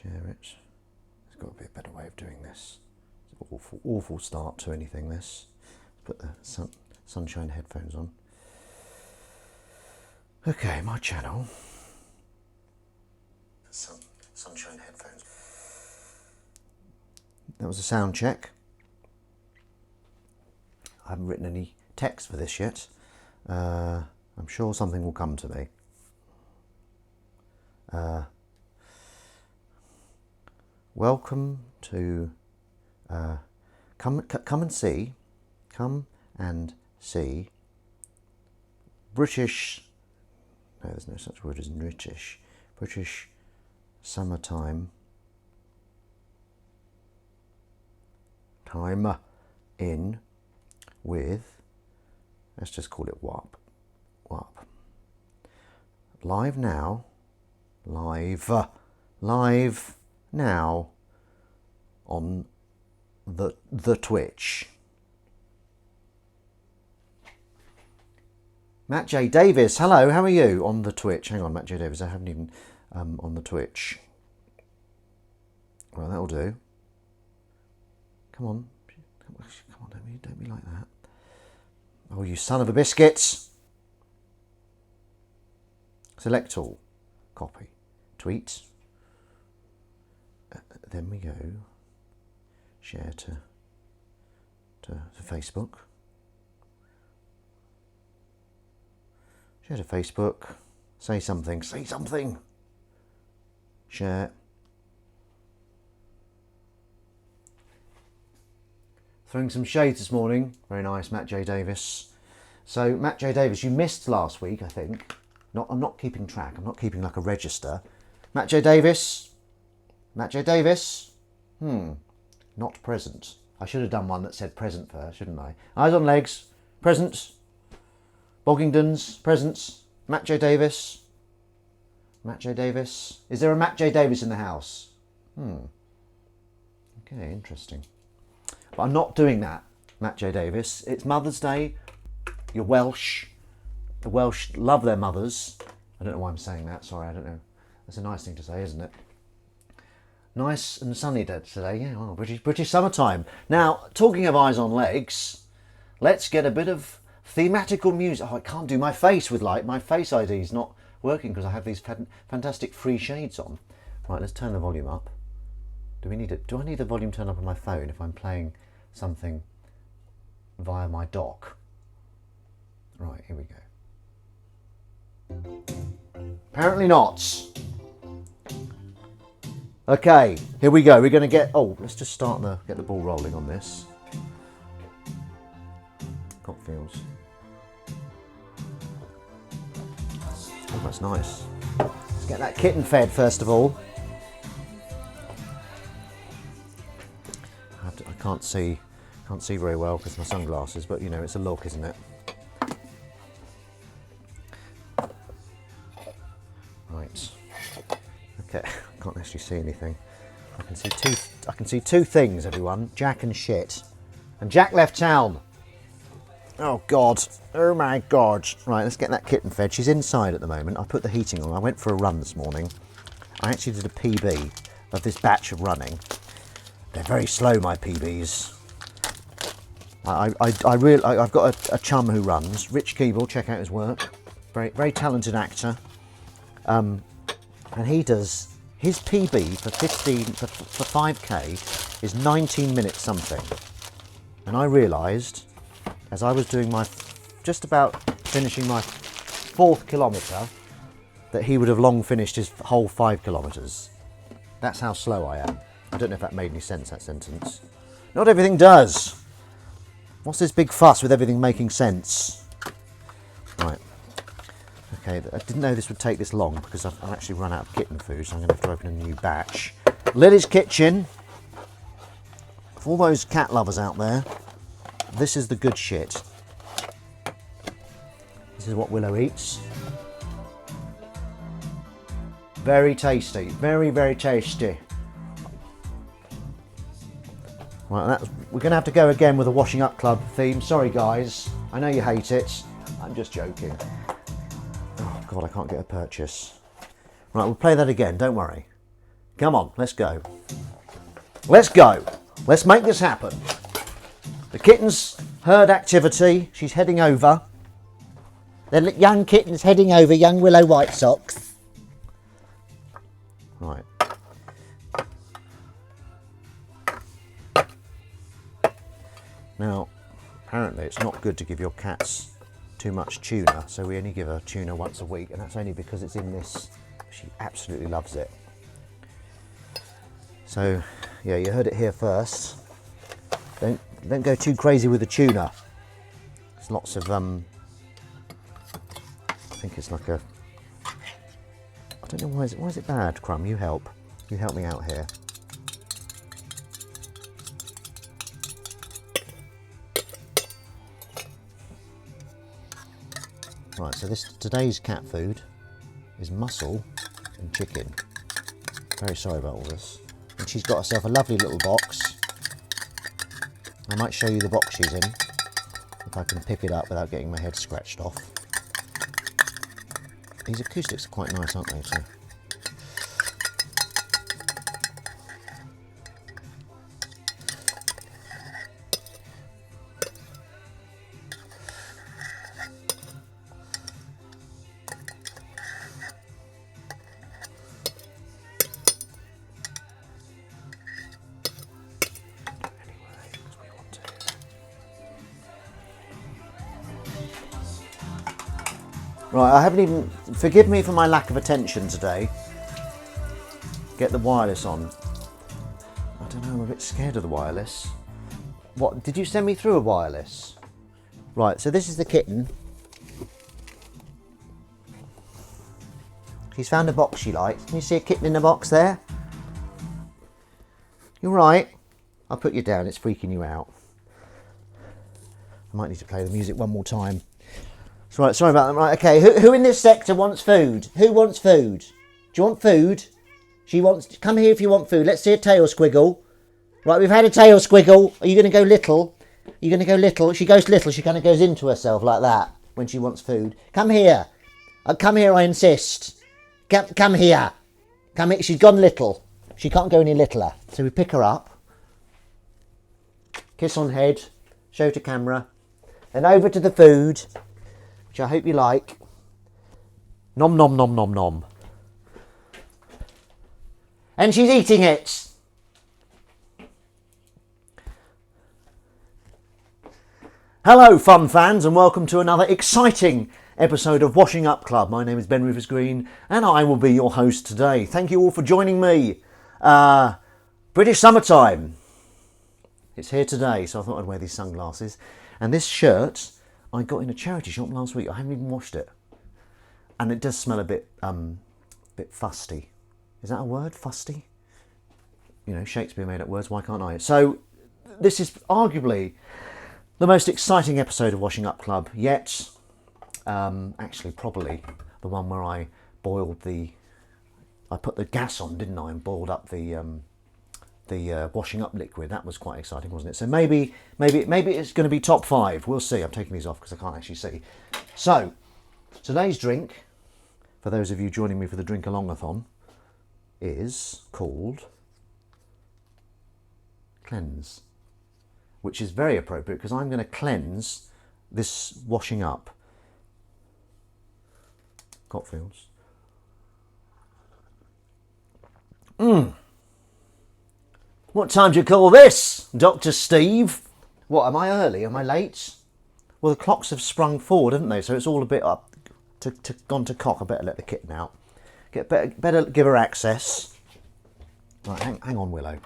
Share it. There's got to be a better way of doing this. It's an awful start to anything, this. Put the sunshine headphones on. Okay, my channel. Sunshine headphones. That was a sound check. I haven't written any text for this yet. I'm sure something will come to me. Welcome to come and see British. No, there's no such word as British summertime time in with, let's just call it WAP. Live now on the Twitch. Matt J. Davis, hello, how are you? On the Twitch. Hang on, Matt J. Davis, I haven't even on the Twitch. Well, that'll do. Come on, don't be like that. Oh, you son of a biscuit. Select all. Copy. Tweet. Then we go. Share to Facebook. Share to Facebook. Say something. Share. Throwing some shades this morning. Very nice, Matt J. Davis. So, Matt J. Davis, you missed last week, I think. I'm not keeping track. I'm not keeping like a register. Matt J. Davis. Not present. I should have done one that said present first, shouldn't I? Eyes on legs. Present. Boggingdons. Presents. Matt J. Davis. Is there a Matt J. Davis in the house? Okay, interesting. But I'm not doing that, Matt J. Davis. It's Mother's Day. You're Welsh. The Welsh love their mothers. I don't know why I'm saying that. Sorry, I don't know. That's a nice thing to say, isn't it? Nice and sunny today. Yeah, well, British summertime. Now, talking of eyes on legs, let's get a bit of thematical music. Oh, I can't do my face with light. My Face ID is not working because I have these fantastic free shades on. Right, let's turn the volume up. Do I need the volume turned up on my phone if I'm playing something via my dock? Right, here we go. Apparently not. Okay, here we go. We're going to get... Oh, let's just get the ball rolling on this. Got feels. Oh, that's nice. Let's get that kitten fed first of all. I can't see very well because of my sunglasses, but you know, it's a look, isn't it? Right. Okay, I can't actually see anything. I can see two things, everyone. Jack and shit. And Jack left town. Oh God. Oh my God. Right, let's get that kitten fed. She's inside at the moment. I put the heating on. I went for a run this morning. I actually did a PB of this batch of running. They're very slow, my PBs. I've got a chum who runs, Rich Keeble. Check out his work. Very, very talented actor. And he does his PB for 5k is 19 minutes something. And I realised as I was doing just about finishing my 4th kilometre that he would have long finished his whole 5 kilometres. That's how slow I am. I don't know if that made any sense, that sentence. Not everything does. What's this big fuss with everything making sense? Right. Okay, I didn't know this would take this long because I've actually run out of kitten food, so I'm going to have to open a new batch. Lily's Kitchen. For all those cat lovers out there, this is the good shit. This is what Willow eats. Very tasty. Very, very tasty. Right, we're going to have to go again with a washing up club theme. Sorry guys, I know you hate it. I'm just joking. Oh God, I can't get a purchase. Right, we'll play that again, don't worry. Come on, let's go. Let's go. Let's make this happen. The kitten's heard activity. She's heading over. The young kitten's heading over, young Willow White Socks. Right. Now, apparently it's not good to give your cats too much tuna, so we only give her tuna once a week, and that's only because it's in this. She absolutely loves it. So, yeah, you heard it here first. Don't go too crazy with the tuna. There's lots of I think it's like a. I don't know why is it bad, Crumb? You help. You help me out here. Right, so today's cat food is mussel and chicken. Very sorry about all this. And she's got herself a lovely little box. I might show you the box she's in, if I can pick it up without getting my head scratched off. These acoustics are quite nice, aren't they? So. Right, I haven't even, forgive me for my lack of attention today. Get the wireless on. I don't know, I'm a bit scared of the wireless. What, did you send me through a wireless? Right, so this is the kitten. She's found a box she likes. Can you see a kitten in the box there? You're right. I'll put you down, it's freaking you out. I might need to play the music one more time. Right, sorry about that. Right, okay. Who in this sector wants food? Who wants food? Do you want food? She wants. Come here if you want food. Let's see a tail squiggle. Right, we've had a tail squiggle. Are you going to go little? Are you going to go little? She goes little. She kind of goes into herself like that when she wants food. Come here. Come here, I insist. Come here. Come here. She's gone little. She can't go any littler. So we pick her up. Kiss on head. Show to camera. And over to the food. Which I hope you like. Nom nom nom nom nom. And she's eating it. Hello fun fans and welcome to another exciting episode of Washing Up Club. My name is Ben Rufus Green and I will be your host today. Thank you all for joining me. British summertime. It's here today, so I thought I'd wear these sunglasses. And this shirt I got in a charity shop last week. I haven't even washed it. And it does smell a bit fusty. Is that a word? Fusty? You know, Shakespeare made up words, why can't I? So, this is arguably the most exciting episode of Washing Up Club yet. Actually, probably the one where I boiled I put the gas on, didn't I, and boiled up the washing up liquid. That was quite exciting, wasn't it? So maybe it's going to be top 5. We'll see. I'm taking these off because I can't actually see. So today's drink, for those of you joining me for the drink along-a-thon, is called Cleanse, which is very appropriate because I'm going to cleanse this washing up. Cockfields. What time do you call this, Dr. Steve? What, am I early? Am I late? Well, the clocks have sprung forward, haven't they? So it's all a bit up, gone to cock. I better let the kitten out. Better give her access. Right, hang on, Willow.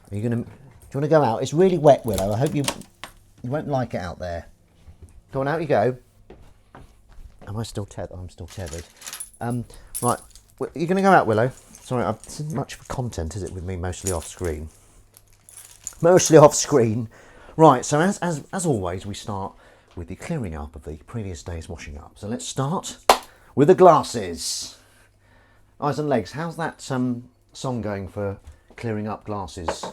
Do you want to go out? It's really wet, Willow. I hope you won't like it out there. Go on, out you go. Am I still tethered? I'm still tethered. Right, you're going to go out, Willow. Sorry, this isn't much for content, is it, with me mostly off screen? Mostly off screen. Right, so as always, we start with the clearing up of the previous day's washing up. So let's start with the glasses. Eyes and legs. How's that song going for clearing up glasses?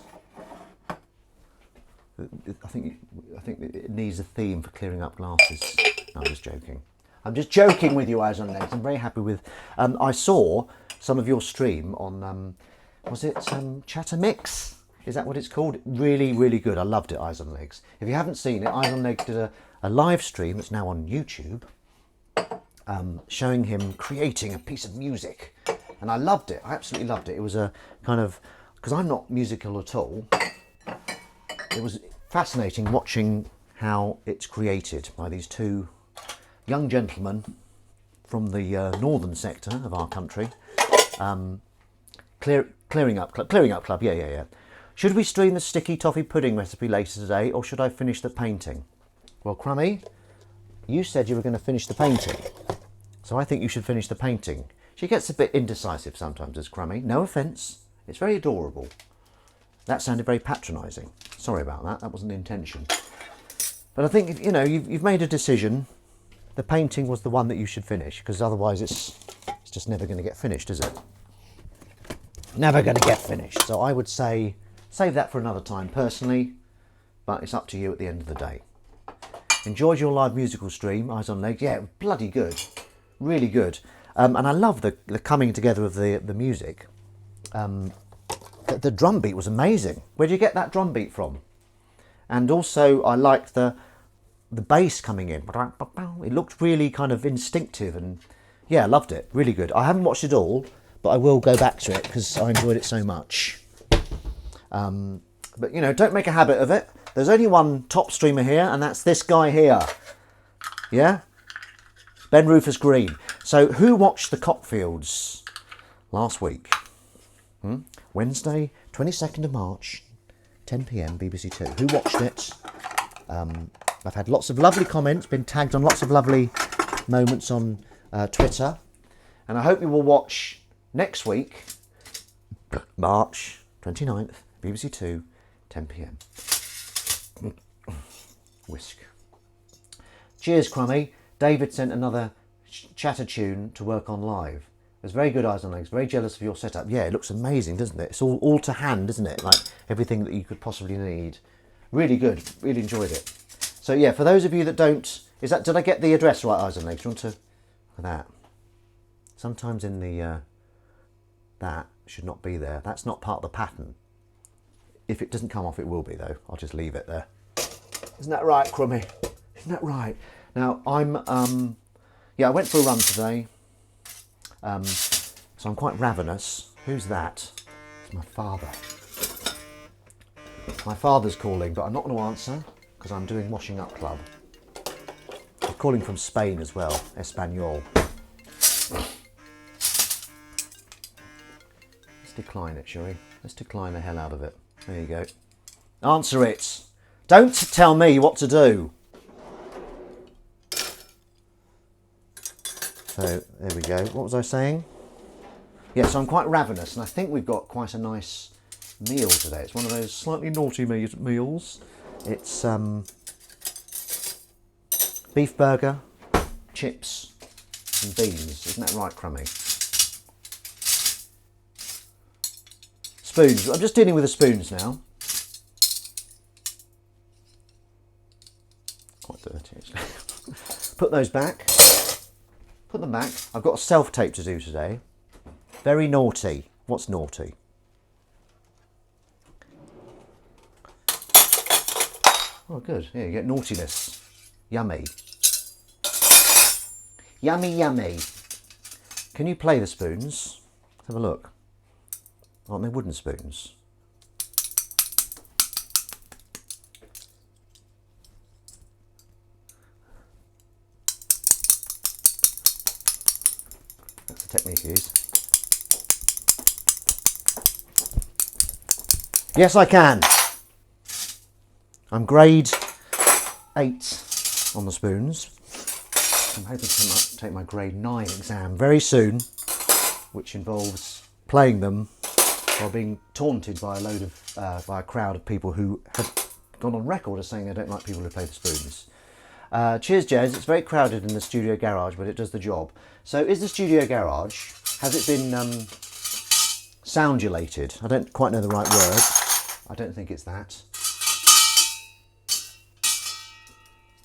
I think it needs a theme for clearing up glasses. No, I'm just joking. I'm just joking with you, eyes and legs. I'm very happy with. I saw some of your stream on was it Chatter Mix? Is that what it's called? Really, really good. I loved it, Eyes on Legs. If you haven't seen it, Eyes on Legs did a live stream that's now on YouTube, showing him creating a piece of music. And I loved it. I absolutely loved it. It was a kind of, because I'm not musical at all, it was fascinating watching how it's created by these two young gentlemen from the northern sector of our country. Clearing Up Club, yeah. Should we stream the sticky toffee pudding recipe later today, or should I finish the painting? Well, Crummy, you said you were going to finish the painting, so I think you should finish the painting. She gets a bit indecisive sometimes, does Crummy. No offence, it's very adorable. That sounded very patronising. Sorry about that, that wasn't the intention. But I think, you know, you've made a decision. The painting was the one that you should finish, because otherwise it's just never going to get finished, is it? Never going to get finished. So I would say save that for another time personally, but it's up to you at the end of the day. Enjoyed your live musical stream, Eyes on Legs. Yeah, bloody good. Really good. And I love the coming together of the music. The drum beat was amazing. Where did you get that drum beat from? And also I liked the bass coming in. It looked really kind of instinctive, and yeah, I loved it. Really good. I haven't watched it all, but I will go back to it because I enjoyed it so much. But, you know, don't make a habit of it. There's only one top streamer here, and that's this guy here. Yeah? Ben Rufus Green. So, who watched the Cockfields last week? Wednesday, 22nd of March, 10 p.m, BBC Two. Who watched it? I've had lots of lovely comments, been tagged on lots of lovely moments on Twitter. And I hope you will watch next week, March 29th, BBC Two, 10 p.m. Whisk. Cheers, Crummy. David sent another chatter tune to work on live. It was very good, Eyes on Legs. Very jealous of your setup. Yeah, it looks amazing, doesn't it? It's all to hand, isn't it? Like everything that you could possibly need. Really good. Really enjoyed it. So yeah, for those of you that don't, did I get the address right, Eyes on Legs? Do you want to, for that? Sometimes in the, that should not be there. That's not part of the pattern. If it doesn't come off, it will be though. I'll just leave it there. Isn't that right, Crummy? Isn't that right? Now I'm, yeah, I went for a run today. So I'm quite ravenous. Who's that? It's my father. My father's calling, but I'm not going to answer because I'm doing Washing Up Club. He's calling from Spain as well, Espanol. Let's decline it, shall we? Let's decline the hell out of it. There you go. Answer it. Don't tell me what to do. So there we go. What was I saying? Yeah, so I'm quite ravenous, and I think we've got quite a nice meal today. It's one of those slightly naughty meals. It's beef burger, chips, and beans. Isn't that right, Crummy? Spoons. I'm just dealing with the spoons now. Quite dirty, actually. Put those back. Put them back. I've got a self-tape to do today. Very naughty. What's naughty? Oh, good. Yeah, you get naughtiness. Yummy. Yummy, yummy. Can you play the spoons? Let's have a look. Aren't they wooden spoons? That's the technique I use. Yes, I can. I'm grade 8 on the spoons. I'm hoping to take my grade 9 exam very soon, which involves playing them while being taunted by by a crowd of people who have gone on record as saying they don't like people who play the spoons. Cheers, Jez. It's very crowded in the studio garage, but it does the job. So is the studio garage, has it been soundulated? I don't quite know the right word. I don't think it's that.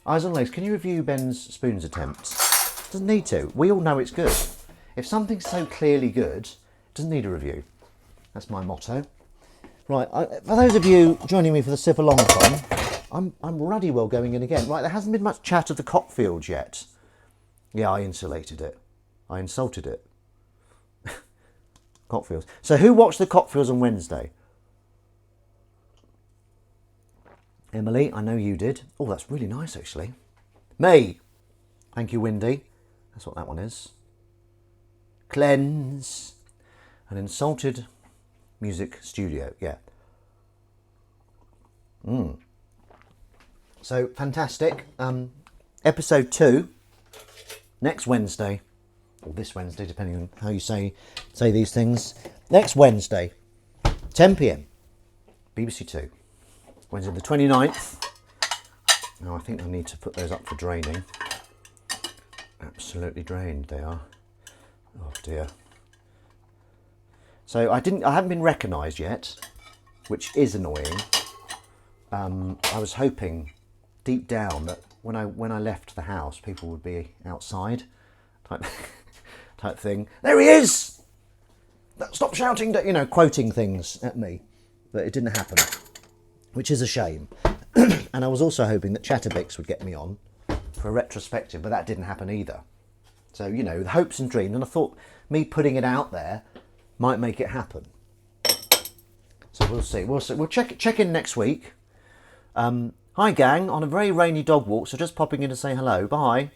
Eyes on Legs, can you review Ben's spoons attempt? Doesn't need to. We all know it's good. If something's so clearly good, it doesn't need a review. That's my motto. Right, for those of you joining me for the Sip-along-thon, I'm ruddy well going in again. Right, there hasn't been much chat of the Cockfields yet. Yeah, I insulated it. I insulted it. Cockfields. So who watched the Cockfields on Wednesday? Emily, I know you did. Oh, that's really nice, actually. Me. Thank you, Windy. That's what that one is. Cleanse. An insulted music studio, yeah. So, fantastic. Episode 2, next Wednesday, or this Wednesday, depending on how you say these things. Next Wednesday, 10 p.m, BBC 2. Wednesday the 29th. Now, I think I need to put those up for draining. Absolutely drained they are. Oh dear. So I haven't been recognised yet, which is annoying. I was hoping deep down that when I left the house, people would be outside, type thing. There he is! Stop shouting, quoting things at me. But it didn't happen, which is a shame. And I was also hoping that Chatterbix would get me on for a retrospective, but that didn't happen either. So, the hopes and dreams, and I thought me putting it out there might make it happen. So we'll see. We'll check in next week. Hi gang, on a very rainy dog walk, so just popping in to say hello. Bye.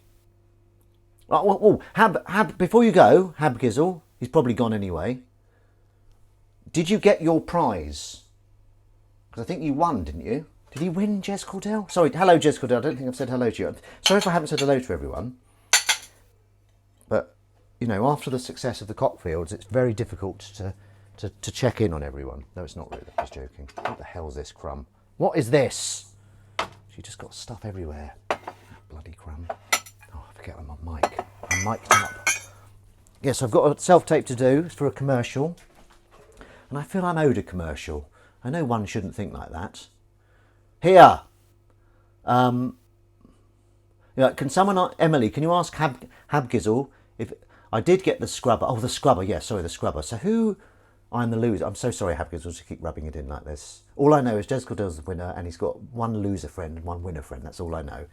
Hab, before you go, Hab Gizzle, he's probably gone anyway. Did you get your prize? Because I think you won, didn't you? Did you win, Jez Cordell? Sorry, hello Jez Cordell, I don't think I've said hello to you. Sorry if I haven't said hello to everyone. But, after the success of the Cockfields, it's very difficult to check in on everyone. No, it's not really, I'm just joking. What the hell's this, Crumb? What is this? She just got stuff everywhere. Bloody Crumb. Oh, I forget I'm on mic. I'm mic'd up. Yes, I've got a self-tape to do. It's for a commercial. And I feel I'm owed a commercial. I know one shouldn't think like that. Here. Can someone, Emily, can you ask Habgizzle if I did get the scrubber? Oh, the scrubber. Yeah, sorry, the scrubber. So who? I'm the loser. I'm so sorry, Habgizzle, to keep rubbing it in like this. All I know is Jez Cordell's the winner, and he's got one loser friend and one winner friend. That's all I know.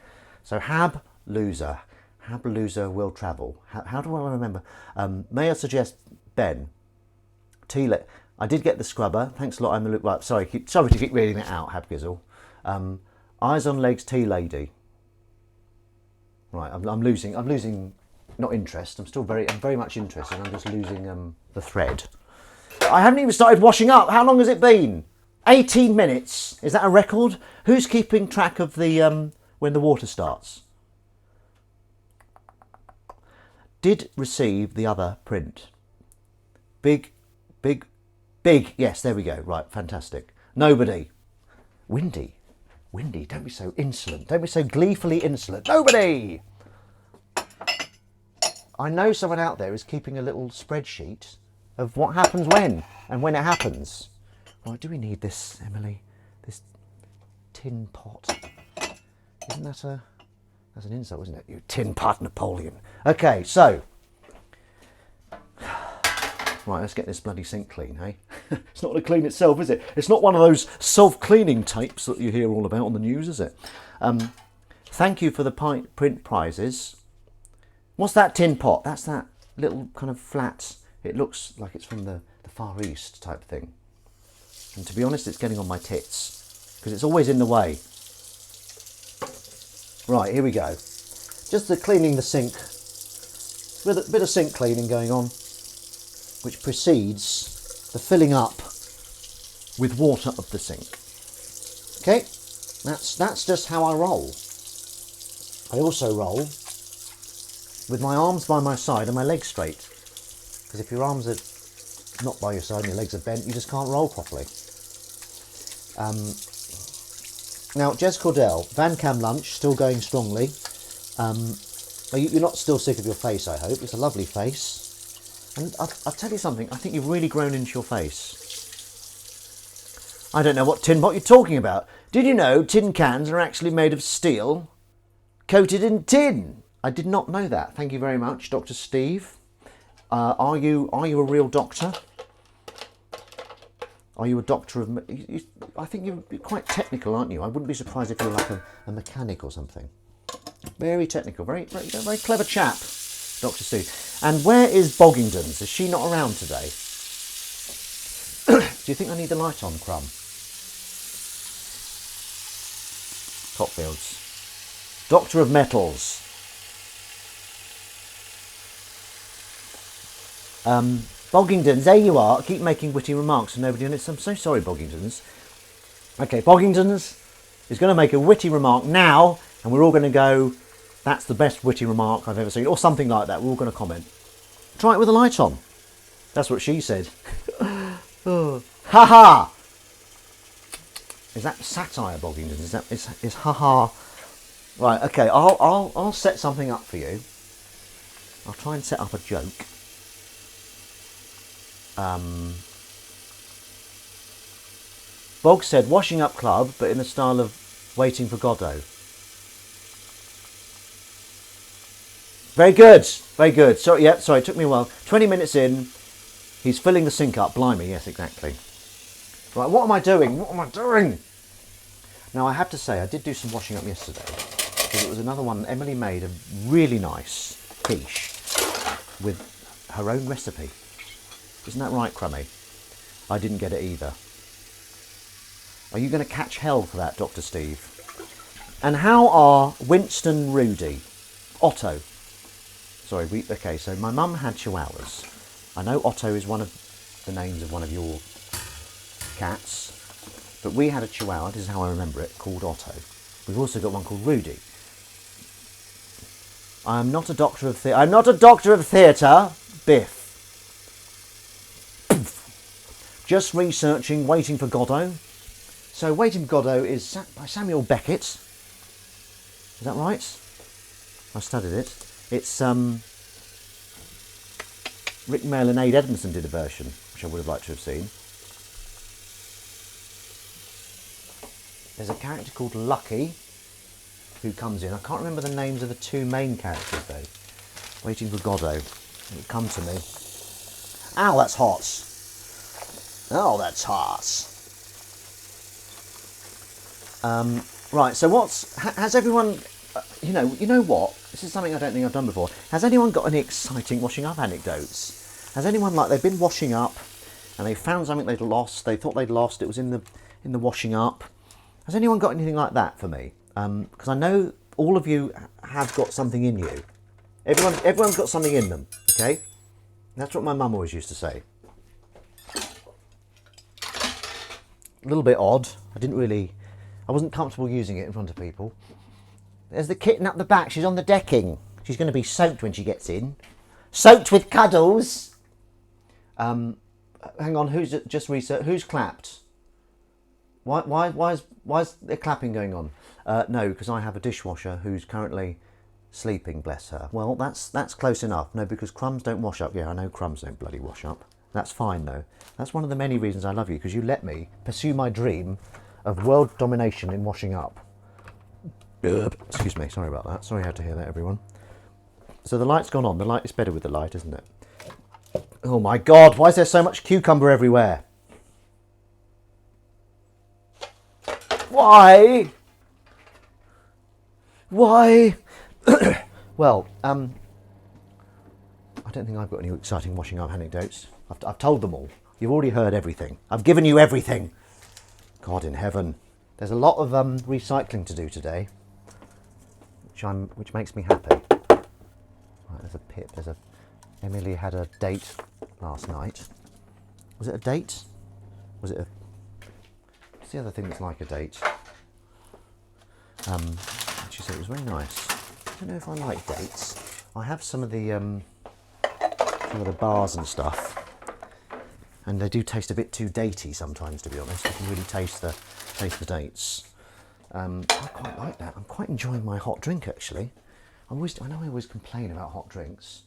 So Hab loser will travel. How do I remember? May I suggest Ben? I did get the scrubber. Thanks a lot. I'm the right. Sorry to keep reading that out, Habgizzle. Eyes on legs, tea lady. Right, I'm losing not interest. I'm very much interested. I'm just losing the thread. I haven't even started washing up. How long has it been? 18 minutes. Is that a record? Who's keeping track of the when the water starts? Did receive the other print. Big. Yes, there we go. Right, fantastic. Nobody. Windy, don't be so insolent. Don't be so gleefully insolent. Nobody! I know someone out there is keeping a little spreadsheet of what happens when and when it happens. Right, do we need this, Emily? This tin pot. Isn't that that's an insult, isn't it? You tin pot Napoleon. Okay, so. Right, let's get this bloody sink clean, hey? It's not going to clean itself, is it? It's not one of those self-cleaning tapes that you hear all about on the news, is it? Thank you for the print prizes. What's that tin pot? That's that little kind of flat. It looks like it's from the Far East type thing. And to be honest, it's getting on my tits because it's always in the way. Right, here we go. Just cleaning the sink. With a bit of sink cleaning going on, which precedes the filling up with water of the sink. Okay, that's just how I roll. I also roll with my arms by my side and my legs straight, because if your arms are not by your side and your legs are bent, you just can't roll properly. Now, Jez Cordell, Van Cam lunch still going strongly. You're not still sick of your face, I hope. It's a lovely face. And I'll tell you something, I think you've really grown into your face. I don't know what tin pot you're talking about. Did you know tin cans are actually made of steel, coated in tin? I did not know that. Thank you very much, Dr. Steve. Are you a real doctor? Are you a doctor of... I think you're quite technical, aren't you? I wouldn't be surprised if you're like a mechanic or something. Very technical, very clever chap, Dr. Steve. And where is Boggingdons? Is she not around today? Do you think I need the light on, Crumb? Copfields. Doctor of Metals. Boggingdons, there you are. Keep making witty remarks and nobody understands. I'm so sorry, Boggingdons. Okay, Boggingdons is going to make a witty remark now, and we're all going to go, that's the best witty remark I've ever seen, or something like that. We're all going to comment. Try it with the light on. That's what she said. Oh. Ha ha! Is that satire, Boggingdons? Is ha ha? Right. Okay. I'll set something up for you. I'll try and set up a joke. Bog said washing up club, but in the style of Waiting for Godot. Very good, very good. Sorry, it took me a while. 20 minutes in, he's filling the sink up. Blimey, yes, exactly. Right, what am I doing? What am I doing? Now, I have to say, I did do some washing up yesterday, because it was another one. Emily made a really nice quiche with her own recipe. Isn't that right, Crummy? I didn't get it either. Are you going to catch hell for that, Dr. Steve? And how are Winston, Rudy, Otto? Sorry, okay, so my mum had chihuahuas. I know Otto is one of the names of one of your cats, but we had a chihuahua, this is how I remember it, called Otto. We've also got one called Rudy. I'm not a doctor of theatre, Biff. Just researching Waiting for Godot. So Waiting for Godot is by Samuel Beckett. Is that right? I studied it. It's Rick Mail and Aid Edmondson did a version, which I would have liked to have seen. There's a character called Lucky who comes in. I can't remember the names of the two main characters though. Waiting for Godot. It'll come to me. Ow, that's hot. Oh, that's hot. Right, so has everyone, you know what? This is something I don't think I've done before. Has anyone got any exciting washing up anecdotes? Has anyone, like, they've been washing up and they found something they'd lost, they thought they'd lost, it was in the washing up. Has anyone got anything like that for me? Because I know all of you have got something in you. Everyone's got something in them, okay? That's what my mum always used to say. A little bit odd. I wasn't comfortable using it in front of people. There's the kitten up the back. She's on the decking. She's going to be soaked when she gets in. Soaked with cuddles. Hang on. Who's clapped? Why is there clapping going on? No, because I have a dishwasher who's currently sleeping. Bless her. Well, that's close enough. No, because crumbs don't wash up. Yeah, I know crumbs don't bloody wash up. That's fine though. That's one of the many reasons I love you, because you let me pursue my dream of world domination in washing up. Excuse me, sorry about that. Sorry you had to hear that, everyone. So the light's gone on. The light is better with the light, isn't it? Oh my God, why is there so much cucumber everywhere? Why? Why? Well, I don't think I've got any exciting washing up anecdotes. I've told them all. You've already heard everything. I've given you everything. God in heaven. There's a lot of recycling to do today, which makes me happy. Right, there's a pip. Emily had a date last night. Was it a date? Was it a... What's the other thing that's like a date? She said it was very nice. I don't know if I like dates. I have some of the bars and stuff, and they do taste a bit too datey sometimes, to be honest. You can really taste the dates. I quite like that. I'm quite enjoying my hot drink, actually. I know I always complain about hot drinks.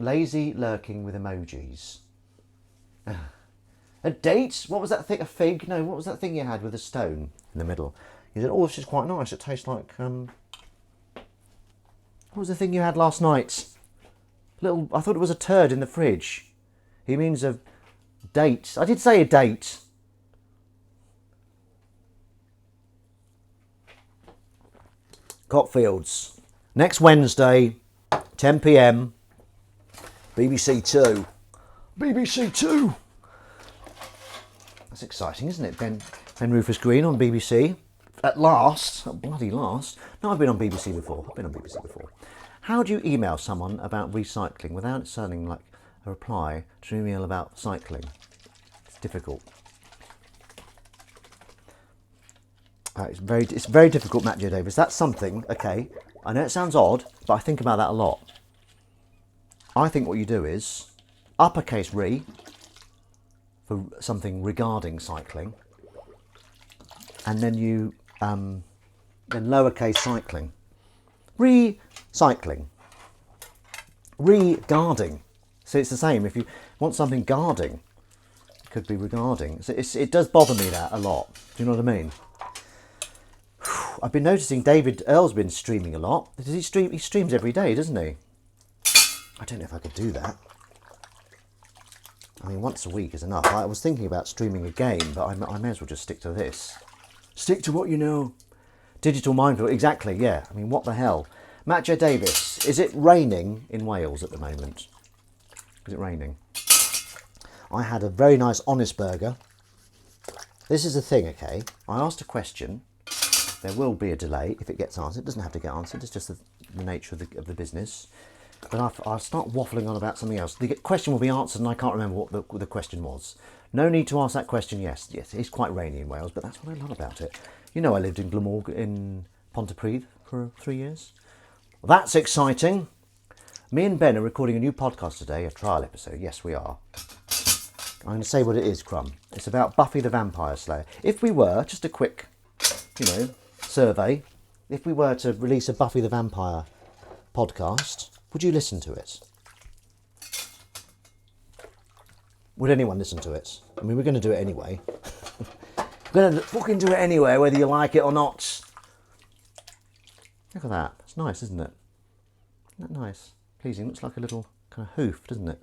Lazy lurking with emojis. A date? What was that thing? A fig? No, what was that thing you had with a stone in the middle? You said, oh, this is quite nice. It tastes like... What was the thing you had last night? I thought it was a turd in the fridge. He means a Date. I did say a date. Cockfields. Next Wednesday, 10 p.m. BBC Two. BBC Two. That's exciting, isn't it? Ben Rufus Green on BBC. At last. At bloody last. No, I've been on BBC before. How do you email someone about recycling without it sounding like a reply to an email about cycling? It's difficult. It's very difficult, Matt J. Davis. That's something, okay, I know it sounds odd, but I think about that a lot. I think what you do is uppercase re for something regarding cycling, and then you then lowercase cycling. Recycling. Regarding. So it's the same. If you want something guarding, it could be regarding. So it does bother me that a lot. Do you know what I mean? I've been noticing David Earl's been streaming a lot. Does he stream? He streams every day, doesn't he? I don't know if I could do that. I mean, once a week is enough. I was thinking about streaming a game, but I may as well just stick to this. Stick to what you know. Digital mindful, exactly, yeah. I mean, what the hell? Matt J. Davis, is it raining in Wales at the moment? Is it raining? I had a very nice honest burger. This is the thing, okay? I asked a question. There will be a delay if it gets answered. It doesn't have to get answered. It's just the nature of the business. But I'll start waffling on about something else. The question will be answered and I can't remember what the question was. No need to ask that question. Yes, it's quite rainy in Wales, but that's what I love about it. You know, I lived in Glamorgan in Pontypridd for 3 years. Well, that's exciting. Me and Ben are recording a new podcast today, a trial episode. Yes, we are. I'm going to say what it is, Crumb. It's about Buffy the Vampire Slayer. If we were, just a quick, survey. If we were to release a Buffy the Vampire podcast, would you listen to it? Would anyone listen to it? I mean, we're going to do it anyway. We're going to fucking do it anyway, whether you like it or not. Look at that. It's nice, isn't it? Isn't that nice? Pleasing. Looks like a little kind of hoof, doesn't it?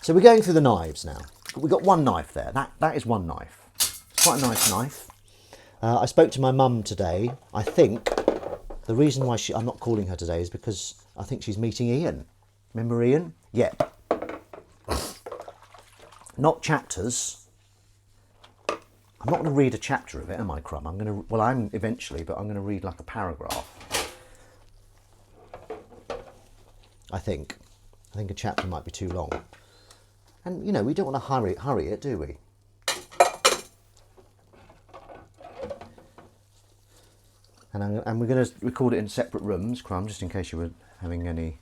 So we're going through the knives now. We've got one knife there. That is one knife. It's quite a nice knife. I spoke to my mum today. I think the reason why I'm not calling her today is because I think she's meeting Ian. Remember Ian? Yeah. Not chapters. I'm not going to read a chapter of it, am I, Crumb? I'm eventually, but I'm going to read like a paragraph. I think a chapter might be too long. And, we don't want to hurry it, do we? And we're going to record it in separate rooms, Crumb, just in case you were having any...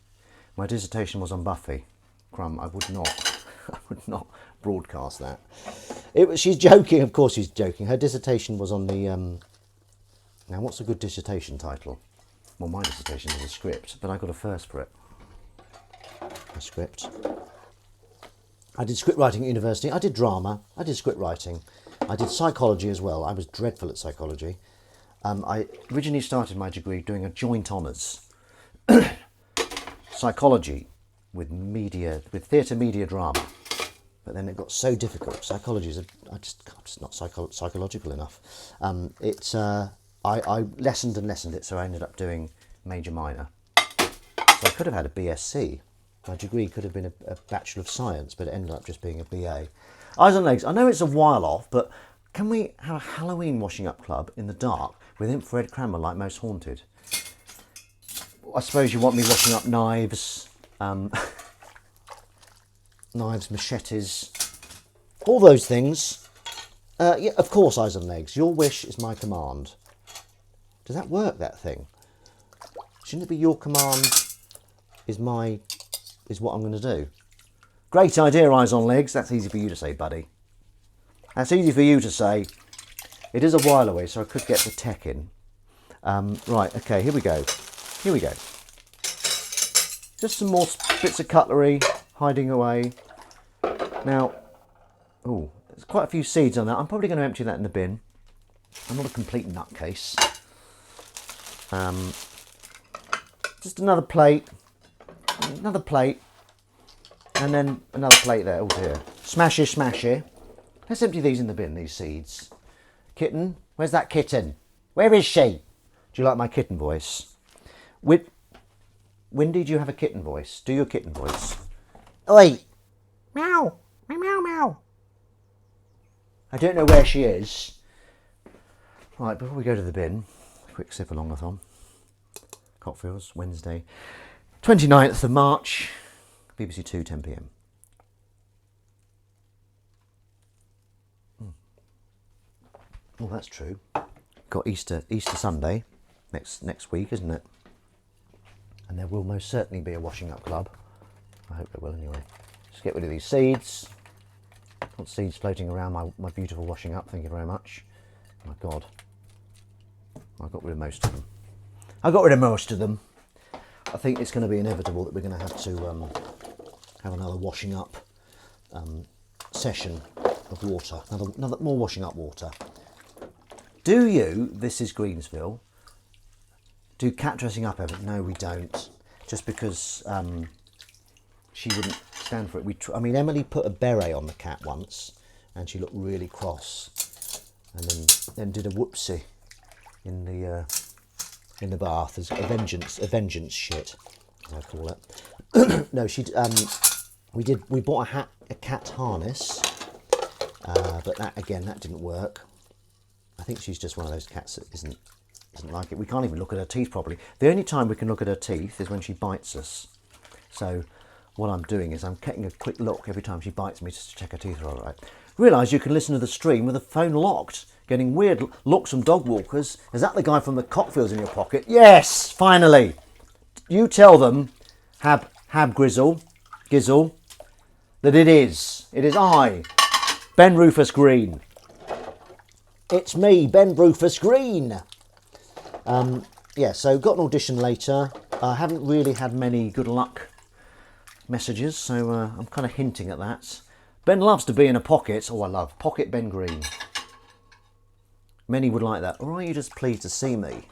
My dissertation was on Buffy. Crumb, I would not broadcast that. She's joking, of course she's joking. Her dissertation was on the... Now, what's a good dissertation title? Well, my dissertation is a script, but I got a first for it. A script. I did script writing at university. I did drama. I did script writing. I did psychology as well. I was dreadful at psychology. I originally started my degree doing a joint honours. Psychology with theatre media drama. But then it got so difficult. Psychology is I'm just not psychological enough. I lessened and lessened it, so I ended up doing major minor. So I could have had a BSc. My degree could have been a Bachelor of Science, but it ended up just being a BA. Eyes on Legs. I know it's a while off, but can we have a Halloween washing up club in the dark with infrared camera like Most Haunted? I suppose you want me washing up knives, knives, machetes, all those things. Yeah, of course, Eyes on Legs. Your wish is my command. Does that work, that thing? Shouldn't it be your command is what I'm going to do? Great idea, Eyes on Legs. That's easy for you to say, buddy. That's easy for you to say. It is a while away, so I could get the tech in. Right, okay, here we go. Just some more bits of cutlery hiding away. Now, there's quite a few seeds on that. I'm probably going to empty that in the bin. I'm not a complete nutcase. Just another plate. And then another plate there. Oh dear. Smashy, smashy. Let's empty these in the bin, these seeds. Kitten? Where's that kitten? Where is she? Do you like my kitten voice? Windy, do you have a kitten voice? Do your kitten voice. Oi! Meow! Meow, meow, meow. I don't know where she is. Right, before we go to the bin, a quick sip along the thumb. Cockfields, Wednesday, 29th of March, BBC 2, 10 p.m. Well, that's true. Got Easter Sunday next week, isn't it? And there will most certainly be a washing up club. I hope there will anyway. Just get rid of these seeds. Got seeds floating around my beautiful washing up. Thank you very much. Oh my God. I got rid of most of them. I think it's going to be inevitable that we're going to have another washing up session of water. Another more washing up water. Do you, this is Greensville, do cat dressing up ever? No, we don't. Just because she wouldn't stand for it. I mean, Emily put a beret on the cat once and she looked really cross. And then did a whoopsie in the bath as a vengeance shit, as I call it. No, we bought a cat harness, but that didn't work. I think she's just one of those cats that isn't like it. We can't even look at her teeth properly. The only time we can look at her teeth is when she bites us. So what I'm doing is I'm getting a quick look every time she bites me just to check her teeth are all right. Realise you can listen to the stream with the phone locked. Getting weird looks from dog walkers. Is that the guy from the Cockfields in your pocket? Yes, finally. You tell them, Hab Gizzle, that it is. It is I, Ben Rufus Green. It's me, Ben Rufus Green. Yeah, so got an audition later. I haven't really had many good luck messages, so I'm kind of hinting at that. Ben loves to be in a pocket. Oh, I love Pocket Ben Green. Many would like that. Or are you just pleased to see me?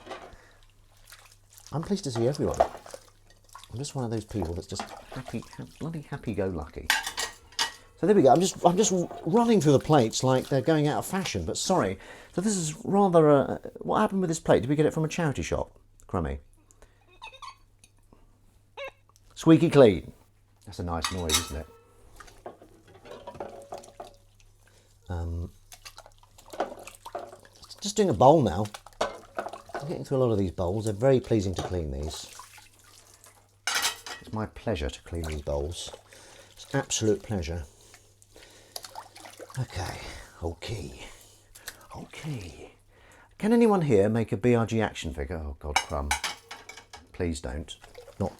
I'm pleased to see everyone. I'm just one of those people that's just bloody happy-go-lucky. So there we go. I'm just running through the plates like they're going out of fashion. But sorry. So this is rather. What happened with this plate? Did we get it from a charity shop? Crummy. Squeaky clean. That's a nice noise, isn't it? Just doing a bowl now. I'm getting through a lot of these bowls. They're very pleasing to clean these. It's my pleasure to clean these bowls. It's an absolute pleasure. Okay. Can anyone here make a BRG action figure? Oh God, crumb. Please don't. No,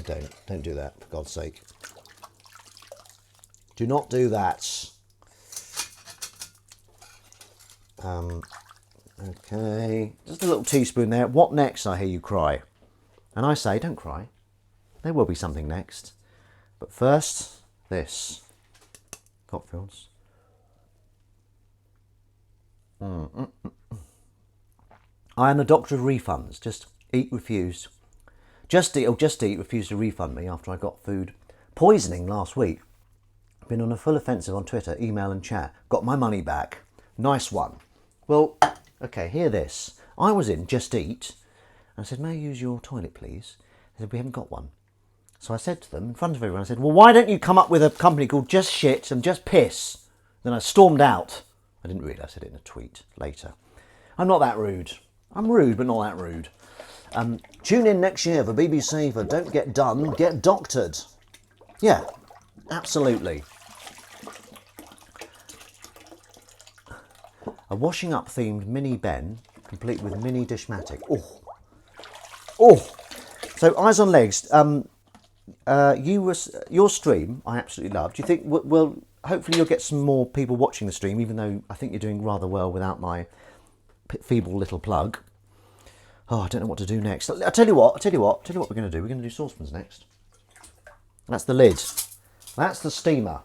don't. Don't do that, for God's sake. Do not do that. Okay, just a little teaspoon there. What next? I hear you cry. And I say, don't cry. There will be something next. But first, this. Cockfields. I am the doctor of refunds. Just Eat refused. Just Eat refused to refund me after I got food poisoning last week. Been on a full offensive on Twitter, email and chat. Got my money back. Nice one. Well, okay, hear this. I was in Just Eat and I said, may I use your toilet, please? They said, we haven't got one. So I said to them in front of everyone, I said, well, why don't you come up with a company called Just Shit and Just Piss? Then I stormed out. I didn't read, I said it in a tweet later. I'm not that rude. I'm rude, but not that rude. Tune in next year for BBC for Don't Get Done, Get Doctored. Yeah, absolutely. A washing up themed mini Ben, complete with mini Dishmatic. Oh. So Eyes on Legs. Your stream I absolutely loved. Do you think well? Hopefully you'll get some more people watching the stream, even though I think you're doing rather well without my feeble little plug. Oh, I don't know what to do next. I'll tell you what we're going to do. We're going to do saucepans next. That's the lid. That's the steamer.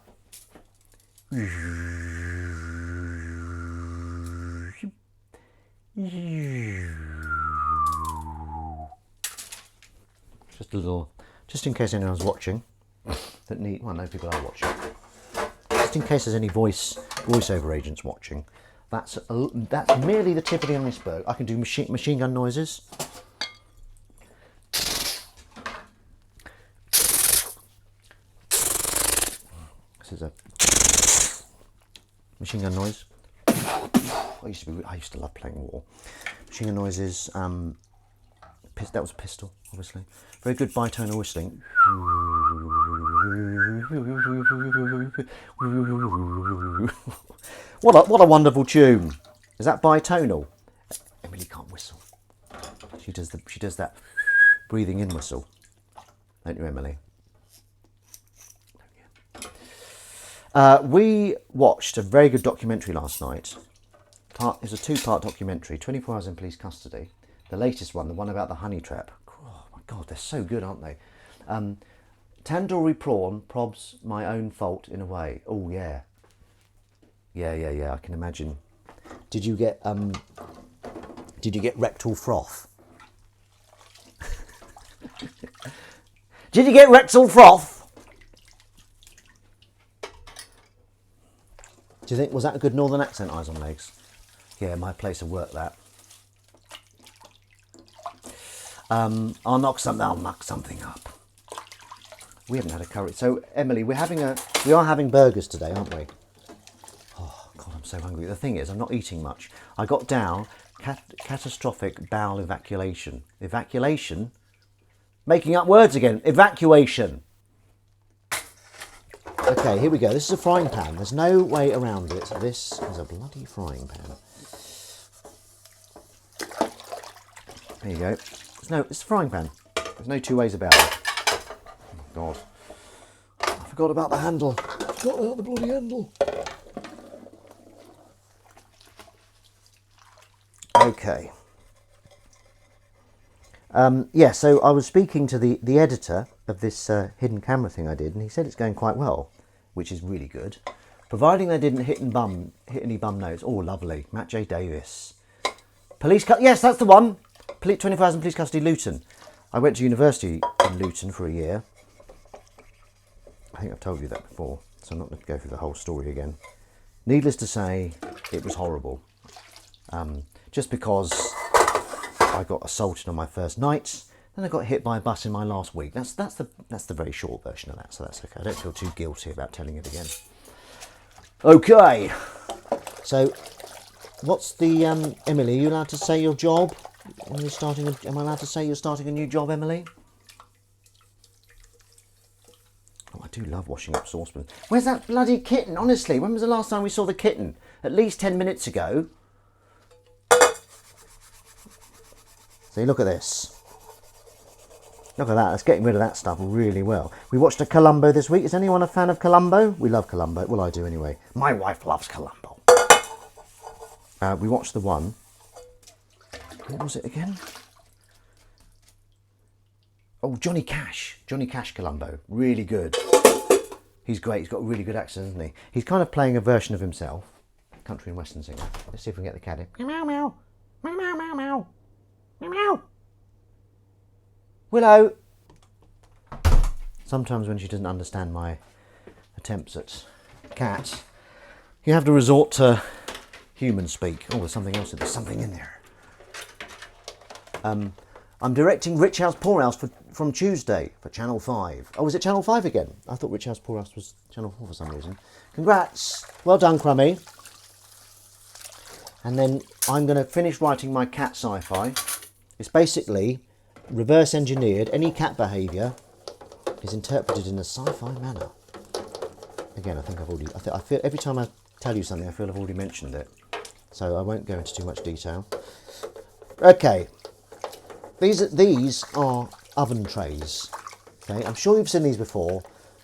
Just a little, just in case anyone's watching. that need. Well, no people are watching. Just in case there's any voiceover agents watching, that's merely the tip of the iceberg. I can do machine gun noises. This is a machine gun noise. I used to love playing war. Machine gun noises. That was a pistol, obviously. Very good bitonal whistling. What a wonderful tune! Is that bitonal? Emily can't whistle. She does that breathing in whistle, don't you, Emily? We watched a very good documentary last night. It's a 2-part documentary, 24 Hours in Police Custody. The latest one, the one about the honey trap. Oh my God, they're so good, aren't they? Tandoori prawn, probs my own fault in a way. Oh yeah. Yeah, I can imagine. Did you get rectal froth? Did you get rectal froth? Do you think, was that a good northern accent, Eyes on Legs? Yeah, my place of work, that. I'll knock something up. We haven't had a curry. So, Emily, we are having burgers today, aren't we? Oh, God, I'm so hungry. The thing is, I'm not eating much. I got down catastrophic bowel evacuation. Evacuation? Making up words again. Evacuation. Okay, here we go. This is a frying pan. There's no way around it. This is a bloody frying pan. There you go. It's a frying pan. There's no two ways about it. Oh, God. I forgot about the handle. I forgot about the bloody handle. Okay. So I was speaking to the editor of this hidden camera thing I did, and he said it's going quite well, which is really good. Providing they didn't hit any bum notes. Oh, lovely. Matt J. Davis. Yes, that's the one. 24,000 Police Custody, Luton. I went to university in Luton for a year. I think I've told you that before, so I'm not going to go through the whole story again. Needless to say, it was horrible. Just because I got assaulted on my first night, then I got hit by a bus in my last week. That's the very short version of that, so that's okay. I don't feel too guilty about telling it again. Okay, so what's the Emily? Are you allowed to say your job when you're starting? Am I allowed to say you're starting a new job, Emily? Oh, I do love washing up saucepans. Where's that bloody kitten? Honestly, when was the last time we saw the kitten? At least 10 minutes ago. See, look at this. Look at that. It's getting rid of that stuff really well. We watched a Columbo this week. Is anyone a fan of Columbo? We love Columbo. Well, I do anyway. My wife loves Columbo. We watched the one. What was it again? Oh, Johnny Cash. Johnny Cash Columbo. Really good. He's great. He's got a really good accent, isn't he? He's kind of playing a version of himself. Country and western singer. Let's see if we can get the cat in. Meow, meow. Meow, meow, meow, meow. Meow, meow. Willow. Sometimes when she doesn't understand my attempts at cat, you have to resort to human speak. Oh, there's something else. There's something in there. I'm directing Rich House Poor House from Tuesday for Channel 5. Oh, is it Channel 5 again? I thought Rich House Poor House was Channel 4 for some reason. Congrats. Well done, Crummy. And then I'm going to finish writing my cat sci-fi. It's basically reverse engineered. Any cat behaviour is interpreted in a sci-fi manner. Again, I think I've already... I feel every time I tell you something, I feel I've already mentioned it. So I won't go into too much detail. Okay. These are oven trays. Okay, I'm sure you've seen these before,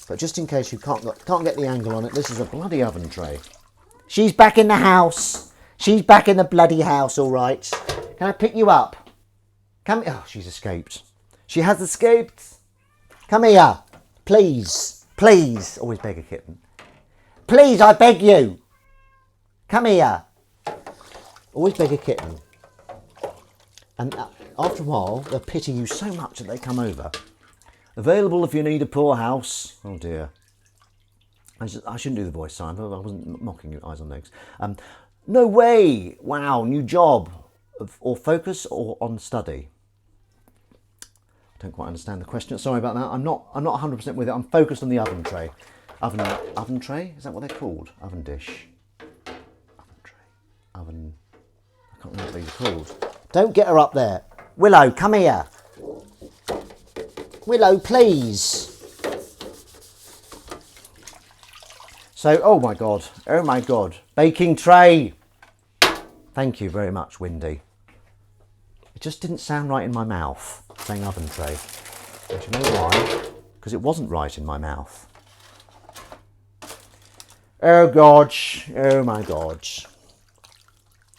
but just in case you can't get the angle on it, this is a bloody oven tray. She's back in the house. She's back in the bloody house, all right. Can I pick you up? Come. Oh, she's escaped. She has escaped. Come here, please, please. Always beg a kitten. Please, I beg you. Come here. Always beg a kitten. And after a while, they'll pity you so much that they come over. Available if you need a poorhouse. Oh dear. I shouldn't do the voice sign, but I wasn't mocking you, eyes on legs. No way! Wow, new job. Or focus or on study? I don't quite understand the question. Sorry about that. I'm not 100% with it. I'm focused on the oven tray. Oven tray? Is that what they're called? Oven dish. Oven tray. Oven. I can't remember what these are called. Don't get her up there. Willow, come here. Willow, please. So, oh my God, baking tray. Thank you very much, Windy. It just didn't sound right in my mouth, saying oven tray. And you know why? Because it wasn't right in my mouth. Oh God, oh my God.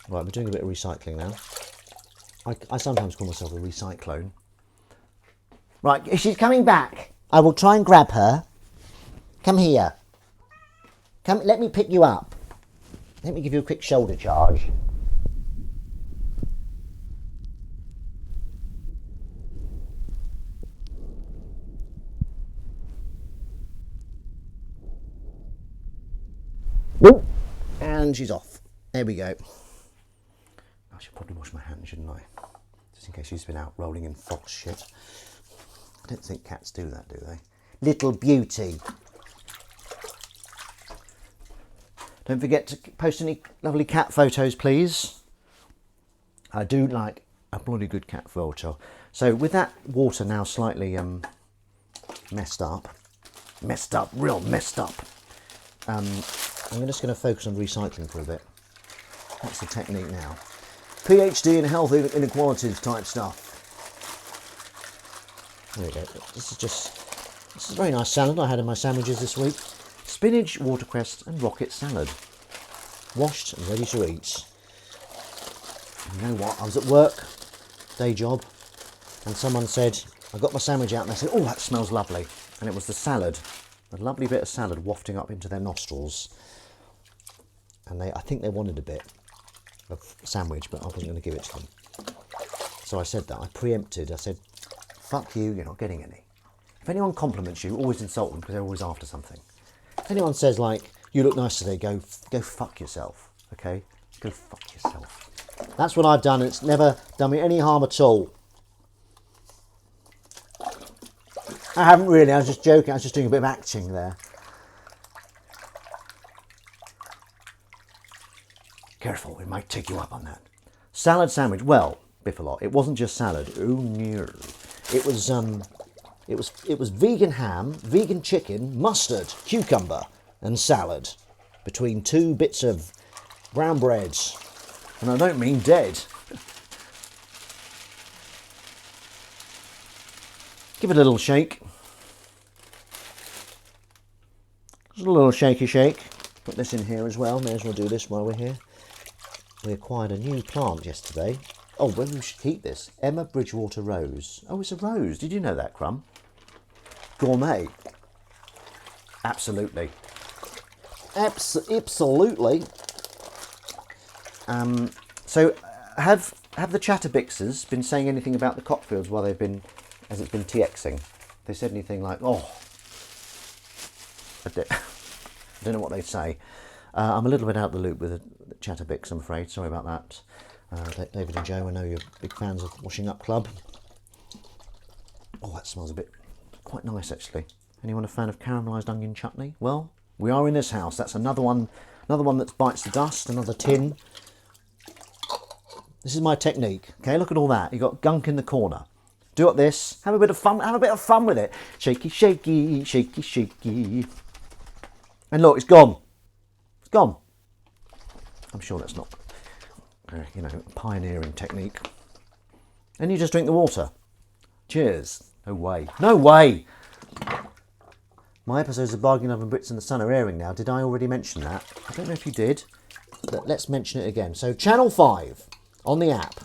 Right, we're doing a bit of recycling now. I sometimes call myself a recyclone. Right, she's coming back. I will try and grab her. Come here. Come, let me pick you up. Let me give you a quick shoulder charge. And she's off. There we go. I should probably wash my hands, shouldn't I? Just in case she's been out rolling in fox shit. I don't think cats do that, do they? Little beauty. Don't forget to post any lovely cat photos, please. I do like a bloody good cat photo. So with that water now slightly messed up, real messed up, I'm just going to focus on recycling for a bit. That's the technique now. PhD in health inequalities type stuff. There we go. This is a very nice salad I had in my sandwiches this week. Spinach, watercress and rocket salad. Washed and ready to eat. And you know what? I was at work, day job, and someone said, I got my sandwich out and they said, oh, that smells lovely. And it was the salad, a lovely bit of salad wafting up into their nostrils. And I think they wanted a bit of sandwich, but I wasn't going to give it to them. So I said that. I preempted. I said, fuck you, you're not getting any. If anyone compliments you, always insult them because they're always after something. If anyone says, like, you look nice today, go fuck yourself, okay? Go fuck yourself. That's what I've done. It's never done me any harm at all. I haven't really. I was just joking. I was just doing a bit of acting there. Careful, we might take you up on that. Salad sandwich. Well, Biffalot, it wasn't just salad. Oh no. It was vegan ham, vegan chicken, mustard, cucumber and salad between two bits of brown bread. And I don't mean dead. Give it a little shake. Just a little shaky shake. Put this in here as well. May as well do this while we're here. We acquired a new plant yesterday. Oh, well, we should keep this. Emma Bridgewater Rose. Oh, it's a rose. Did you know that, Crumb? Gourmet. Absolutely. Absolutely. So, have the Chatterbixes been saying anything about the Cockfields while they've been, as it's been TXing? They said anything like, oh, I don't know what they'd say. I'm a little bit out of the loop with the Chatterbix, I'm afraid. Sorry about that. David and Joe, I know you're big fans of Washing Up Club. Oh, that smells a bit quite nice, actually. Anyone a fan of caramelised onion chutney? Well, we are in this house. That's another one that bites the dust, another tin. This is my technique. Okay, look at all that. You've got gunk in the corner. Do up this. Have a bit of fun with it. Shaky, shaky, shaky, shaky. And look, it's gone. It's gone. I'm sure that's not, pioneering technique. And you just drink the water. Cheers. No way. No way. My episodes of Bargain Oven Brits in the Sun are airing now. Did I already mention that? I don't know if you did, but let's mention it again. So Channel 5 on the app.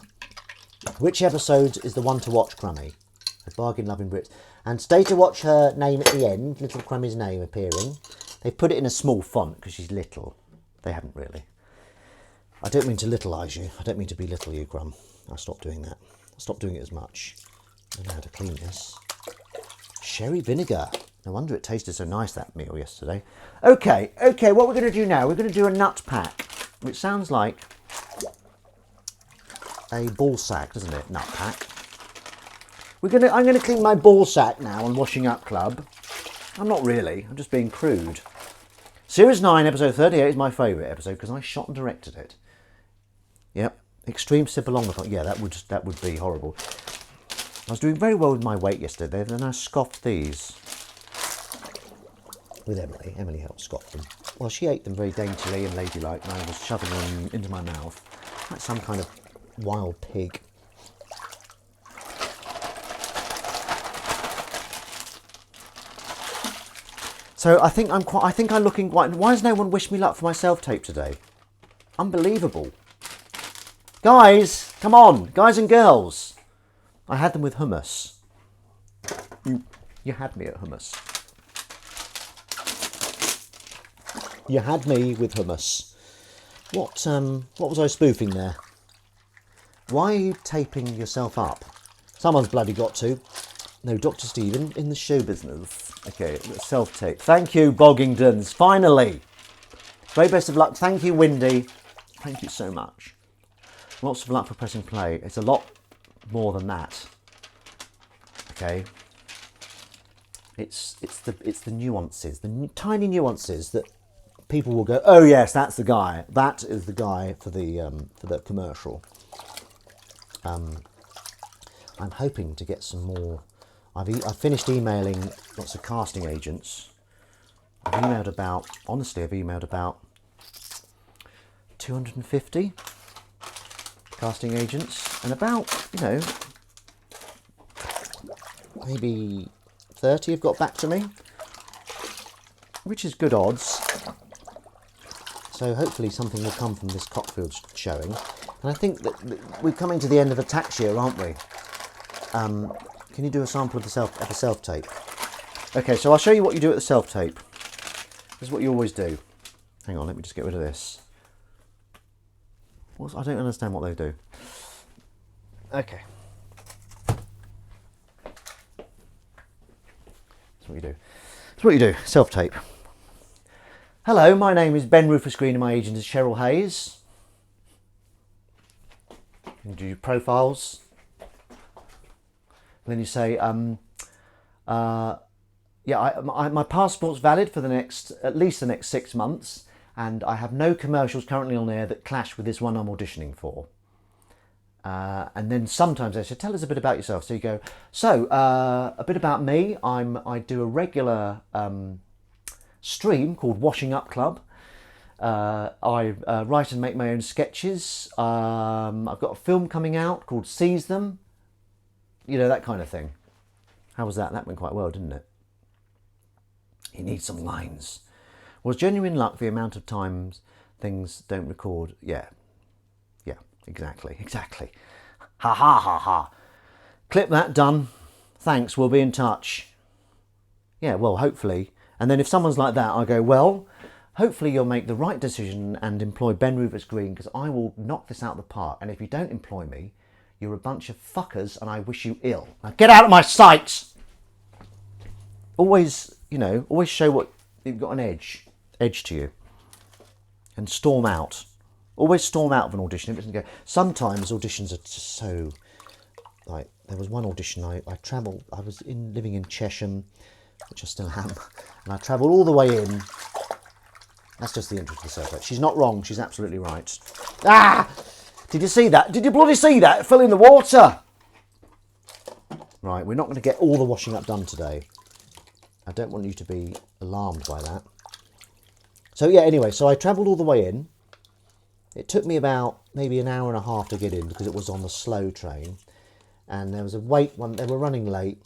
Which episode is the one to watch, Crummy? The Bargain Loving Brits. And stay to watch her name at the end, little Crummy's name appearing. They put it in a small font because she's little. They haven't really. I don't mean to littleise you. I don't mean to belittle you, Crumb. I'll stop doing that. I'll stop doing it as much. I don't know how to clean this. cherry vinegar. No wonder it tasted so nice, that meal yesterday. Okay, what we're going to do now, we're going to do a nut pack, which sounds like a ball sack, doesn't it? Nut pack. I'm going to clean my ball sack now on Washing Up Club. I'm not really, I'm just being crude. Series 9, episode 38 is my favourite episode because I shot and directed it. Yep, extreme sip-along-a-thon. Yeah, that would be horrible. I was doing very well with my weight yesterday, then I scoffed these with Emily. Emily helped scoff them. Well, she ate them very daintily and ladylike, and I was shoving them into my mouth like some kind of wild pig. So I think I'm looking quite. Why has no one wished me luck for my self-tape today? Unbelievable. Guys, come on, guys and girls. I had them with hummus. You had me at hummus. You had me with hummus. What was I spoofing there? Why are you taping yourself up? Someone's bloody got to. No, Dr. Stephen in the show business. Okay, self-tape. Thank you, Boggingtons. Finally. Very best of luck. Thank you, Windy. Thank you so much. Lots of luck for pressing play. It's a lot more than that. Okay. It's the nuances, the tiny nuances that people will go, oh yes, that's the guy. That is the guy for the commercial. I'm hoping to get some more. I've finished emailing lots of casting agents. I've emailed about 250 casting agents, and about, maybe 30 have got back to me, which is good odds. So hopefully something will come from this Cockfields showing. And I think that we're coming to the end of the tax year, aren't we? Can you do a sample of the self-tape? Okay, so I'll show you what you do at the self-tape. This is what you always do. Hang on, let me just get rid of this. I don't understand what they do. Okay. That's what you do. That's what you do. Self-tape. Hello, my name is Ben Rufus Green and my agent is Cheryl Hayes. You do your profiles. And then you say, my passport's valid for at least the next 6 months, and I have no commercials currently on air that clash with this one I'm auditioning for. And then sometimes they say, tell us a bit about yourself. So you go, a bit about me. I do a regular stream called Washing Up Club. I write and make my own sketches. I've got a film coming out called Seize Them. That kind of thing. How was that? That went quite well, didn't it? You need some lines. Was genuine luck the amount of times things don't record? Yeah, exactly. Ha ha ha ha. Clip that, done. Thanks, we'll be in touch. Yeah, well, hopefully. And then if someone's like that, I go, well, hopefully you'll make the right decision and employ Ben Rufus Green, because I will knock this out of the park. And if you don't employ me, you're a bunch of fuckers and I wish you ill. Now get out of my sight! Always show what you've got, an edge to you. And storm out. Always storm out of an audition. It doesn't go. Sometimes auditions are just so, like, there was one audition, I travelled, I was living in Chesham, which I still am, and I travelled all the way in. That's just the intro to the circuit. She's not wrong, she's absolutely right. Ah! Did you see that? Did you bloody see that? It fell in the water! Right, we're not going to get all the washing up done today. I don't want you to be alarmed by that. So yeah, anyway, so I travelled all the way in. It took me about maybe an hour and a half to get in because it was on the slow train. And there was a wait one, they were running late.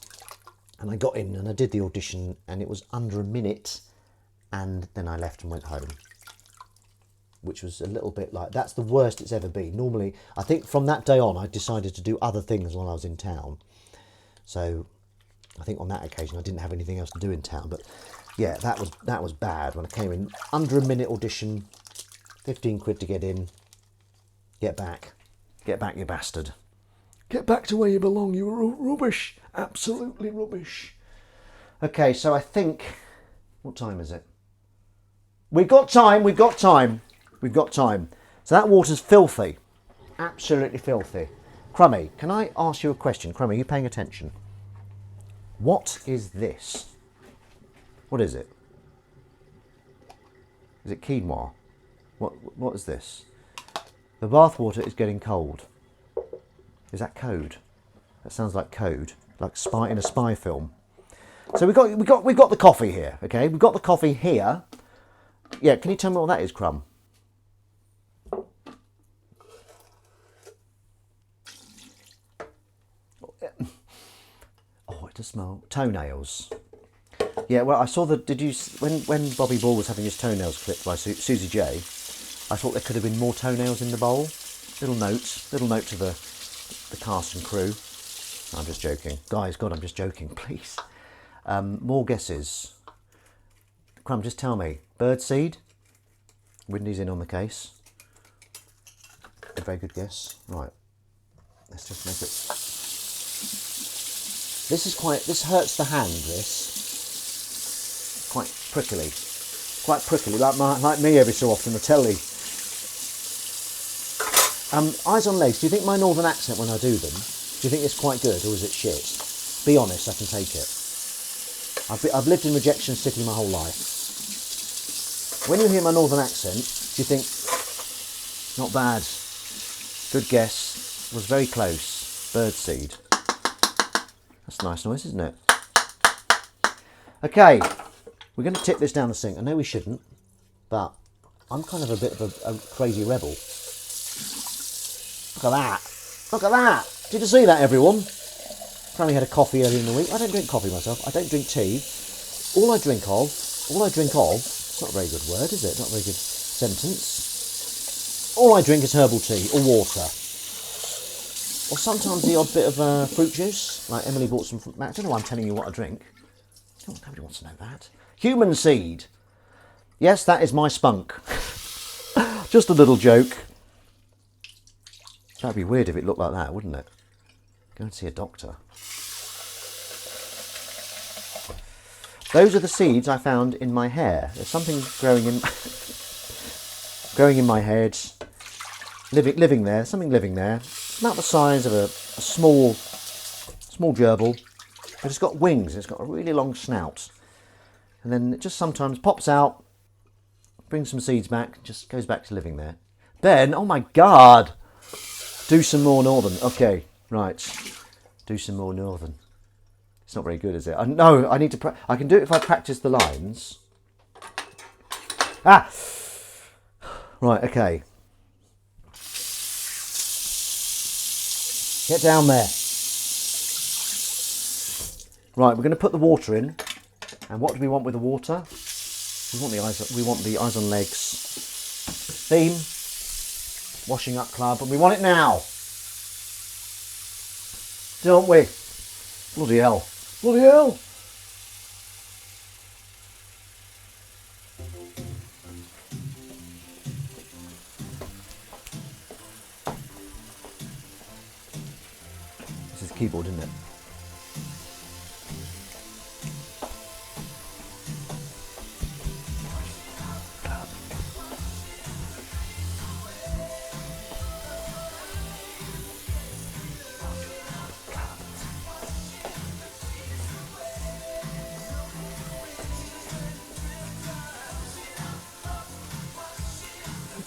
And I got in and I did the audition and it was under a minute. And then I left and went home. Which was a little bit like, that's the worst it's ever been. Normally, I think from that day on, I decided to do other things while I was in town. So I think on that occasion, I didn't have anything else to do in town. But yeah, that was bad. When I came in, under a minute audition, 15 quid to get in. Get back. Get back, you bastard. Get back to where you belong. You were rubbish. Absolutely rubbish. Okay, so I think, what time is it? We've got time, we've got time, we've got time. So that water's filthy, absolutely filthy. Crummy, can I ask you a question? Crummy, are you paying attention? What is this? What is it? Is it quinoa? What is this? The bath water is getting cold. Is that code? That sounds like code, like spy in a spy film. So we've got the coffee here, okay? We've got the coffee here. Yeah, can you tell me what that is, Crumb? Oh, it does smell toenails. Yeah, well, I saw the. Did you when Bobby Ball was having his toenails clipped by Susie J? I thought there could have been more toenails in the bowl. Little note to the cast and crew. I'm just joking, guys. God, I'm just joking. Please, more guesses. Crumb, just tell me. Birdseed. Windy's in on the case. A very good guess. Right. Let's just make it. This hurts the hand. This. Quite prickly, like me every so often, I tell you. Eyes on legs, do you think my northern accent when I do them, do you think it's quite good or is it shit? Be honest, I can take it. I've lived in Rejection City my whole life. When you hear my northern accent, do you think, not bad, good guess, was very close, birdseed. That's a nice noise, isn't it? Okay. We're going to tip this down the sink. I know we shouldn't, but I'm kind of a bit of a crazy rebel. Look at that. Look at that. Did you see that, everyone? Apparently had a coffee earlier in the week. I don't drink coffee myself. I don't drink tea. All I drink of, it's not a very good word, is it? Not a very good sentence. All I drink is herbal tea or water. Or sometimes the odd bit of fruit juice. Like Emily bought some fruit. I don't know why I'm telling you what I drink. Nobody wants to know that. Human seed. Yes, that is my spunk. Just a little joke. That'd be weird if it looked like that, wouldn't it? Go and see a doctor. Those are the seeds I found in my hair. There's something growing in my head. Living there. Something living there. About the size of a small gerbil. But it's got wings. It's got a really long snout. And then it just sometimes pops out, brings some seeds back, just goes back to living there. Ben, oh my God! Do some more northern. Okay, right. Do some more northern. It's not very good, is it? No, I need to. I can do it if I practice the lines. Ah! Right, okay. Get down there. Right, we're going to put the water in. And what do we want with the water? We want the eyes on legs theme, washing up club, and we want it now, don't we? Bloody hell! Bloody hell! This is the keyboard, isn't it?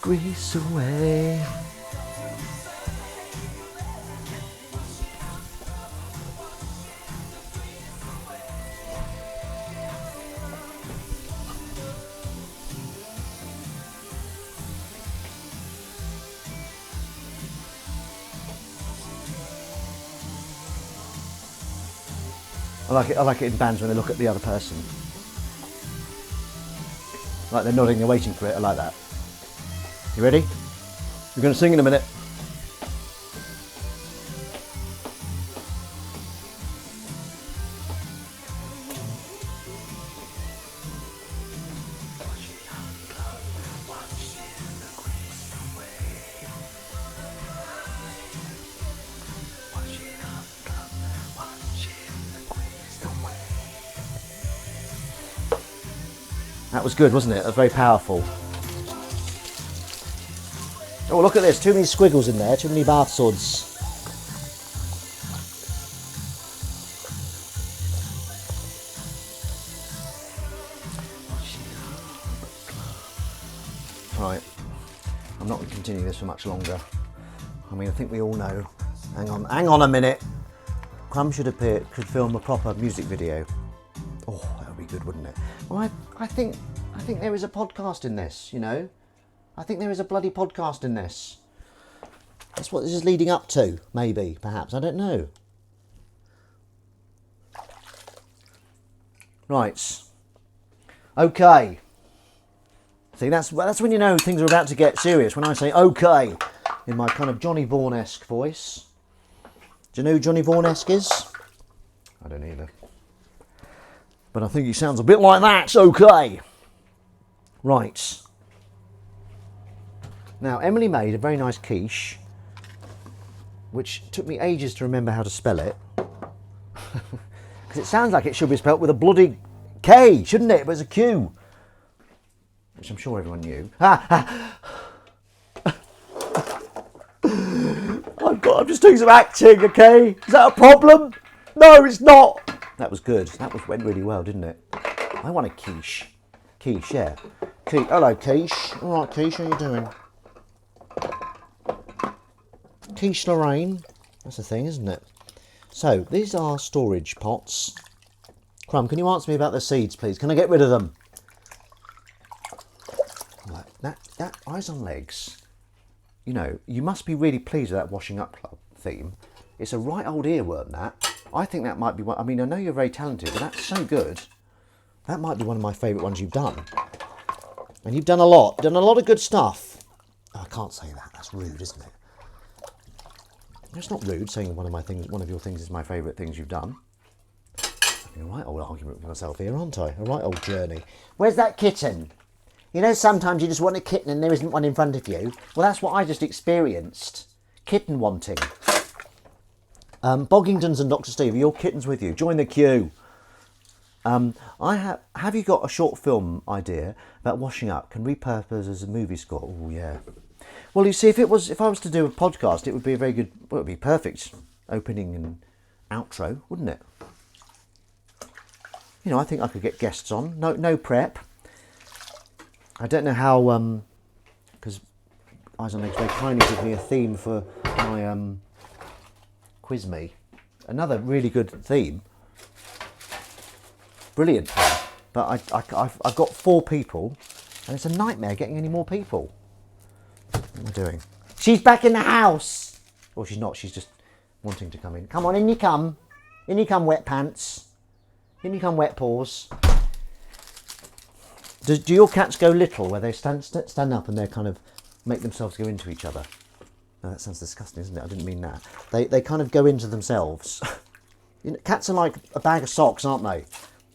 Grease away. I like it in bands when they look at the other person. Like they're nodding, they're waiting for it. I like that. You ready? We're going to sing in a minute. That was good, wasn't it? That was very powerful. Oh, look at this. Too many squiggles in there. Too many bath suds. Right. I'm not going to continue this for much longer. I mean, I think we all know. Hang on a minute. Crumb should film a proper music video. Oh, that would be good, wouldn't it? Well, I think there is a podcast in this, you know. I think there is a bloody podcast in this. That's what this is leading up to, maybe, perhaps. I don't know. Right. Okay. See, that's when you know things are about to get serious. When I say okay, in my kind of Johnny Vaughan-esque voice. Do you know who Johnny Vaughan-esque is? I don't either. But I think he sounds a bit like that. It's okay. Right. Now, Emily made a very nice quiche, which took me ages to remember how to spell it. Because it sounds like it should be spelled with a bloody K, shouldn't it? But it's a Q. Which I'm sure everyone knew. I'm just doing some acting, okay? Is that a problem? No, it's not. That was good. Went really well, didn't it? I want a quiche. Quiche, yeah. Hello, quiche. All right, quiche, how you doing? Quiche Lorraine. That's a thing, isn't it? So, these are storage pots. Crumb, can you answer me about the seeds, please? Can I get rid of them? Right, that Eyes on Legs. You know, you must be really pleased with that Washing Up Club theme. It's a right old earworm, that. I think that might be one. I mean, I know you're very talented, but that's so good. That might be one of my favourite ones you've done. And you've done a lot. Done a lot of good stuff. Oh, I can't say that. That's rude, isn't it? It's not rude saying one of your things is my favourite things you've done. I'm having a right old argument with myself here, aren't I? A right old journey. Where's that kitten? You know, sometimes you just want a kitten and there isn't one in front of you. Well, that's what I just experienced. Kitten wanting. Boggingtons and Dr. Steve, are your kittens with you? Join the queue. Have you got a short film idea about washing up? Can repurpose as a movie score? Oh, yeah. Well, you see, if I was to do a podcast, it would be a very good, well, it would be perfect opening and outro, wouldn't it? You know, I think I could get guests on. No prep. I don't know how, because Eyes on Legs very kindly give me a theme for my Quiz Me. Another really good theme. Brilliant theme. But I've got 4 people, and it's a nightmare getting any more people. What am I doing? She's back in the house! Well, she's not. She's just wanting to come in. Come on, in you come. In you come, wet pants. In you come, wet paws. Do your cats go little, where they stand up and they kind of make themselves go into each other? No, that sounds disgusting, isn't it? I didn't mean that. They kind of go into themselves. You know, cats are like a bag of socks, aren't they?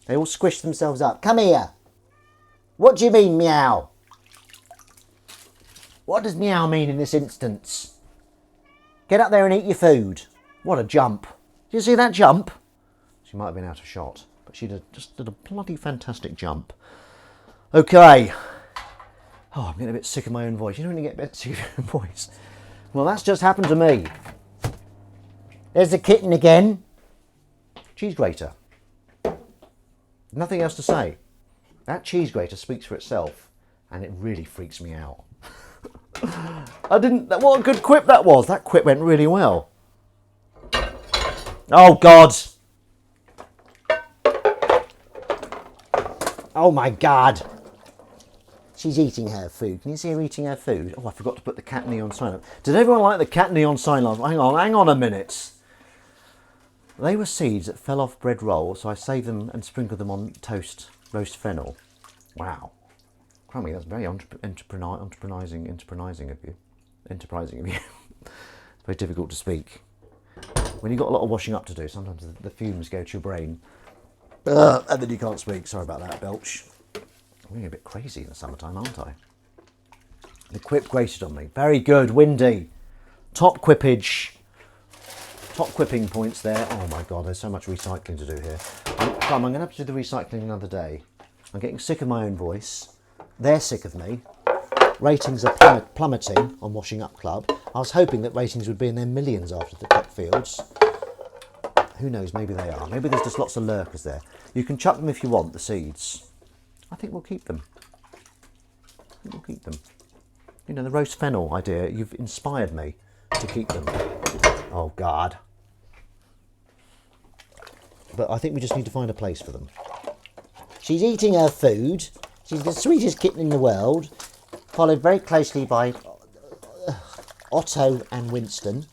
They all squish themselves up. Come here. What do you mean, meow? What does meow mean in this instance? Get up there and eat your food. What a jump. Did you see that jump? She might have been out of shot, but she just did a bloody fantastic jump. Okay. Oh, I'm getting a bit sick of my own voice. You know when you get a bit sick of your own voice? Well, that's just happened to me. There's the kitten again. Cheese grater. Nothing else to say. That cheese grater speaks for itself, and it really freaks me out. What a good quip that was. That quip went really well. Oh, God. Oh, my God. She's eating her food. Can you see her eating her food? Oh, I forgot to put the cat neon sign up. Did everyone like the cat neon sign last? Hang on a minute. They were seeds that fell off bread rolls, so I saved them and sprinkled them on toast, roast fennel. Wow. Crummy, that's very enterprising of you. It's very difficult to speak. When you've got a lot of washing up to do, sometimes the fumes go to your brain. And then you can't speak. Sorry about that, belch. I'm getting a bit crazy in the summertime, aren't I? The quip grated on me. Very good, windy. Top quippage. Top quipping points there. Oh my God, there's so much recycling to do here. I'm going to have to do the recycling another day. I'm getting sick of my own voice. They're sick of me. Ratings are plummeting on Washing Up Club. I was hoping that ratings would be in their millions after the Cockfields. Who knows, maybe they are. Maybe there's just lots of lurkers there. You can chuck them if you want, the seeds. I think we'll keep them. We'll keep them. You know, the roast fennel idea, you've inspired me to keep them. Oh, God. But I think we just need to find a place for them. She's eating her food. She's the sweetest kitten in the world, followed very closely by Otto and Winston.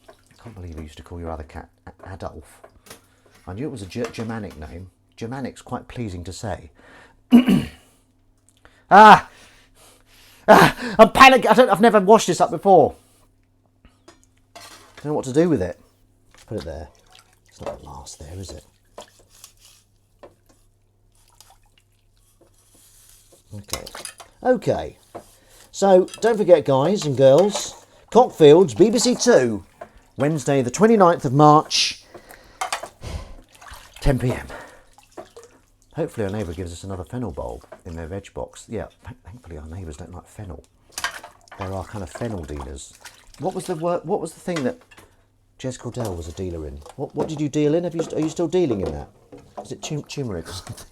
I can't believe you used to call your other cat Adolf. I knew it was a Germanic name. Germanic's quite pleasing to say. I'm panicking. I've never washed this up before. I don't know what to do with it. Put it there. It's not going to last there, is it? Okay. So, don't forget, guys and girls, Cockfields, BBC Two, Wednesday the 29th of March, 10 p.m. Hopefully our neighbour gives us another fennel bulb in their veg box. Yeah, thankfully our neighbours don't like fennel. There are kind of fennel dealers. What was the thing that Jez Cordell was a dealer in? What did you deal in? Are you still dealing in that? Is it turmeric or something?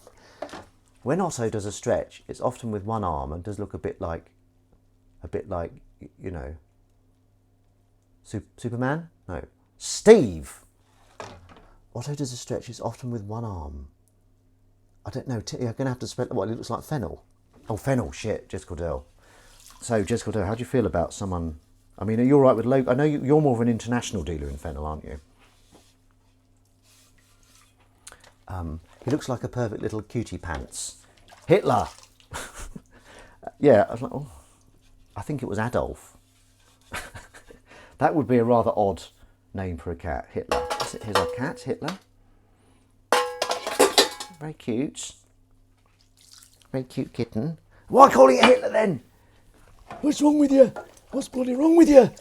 When Otto does a stretch, it's often with one arm and does look a bit like, you know, Superman? No, Steve. Otto does a stretch, it's often with one arm. I don't know, you're going to have to spell, what, it looks like fennel. Oh, fennel, shit, Jez Cordell. So, Jez Cordell, how do you feel about someone, I mean, are you all right with Logan? I know you're more of an international dealer in fennel, aren't you? He looks like a perfect little cutie pants. Hitler! Yeah, I was like, oh, I think it was Adolf. That would be a rather odd name for a cat, Hitler. Here's our cat, Hitler. Very cute. Very cute kitten. Why calling it Hitler then? What's wrong with you? What's bloody wrong with you?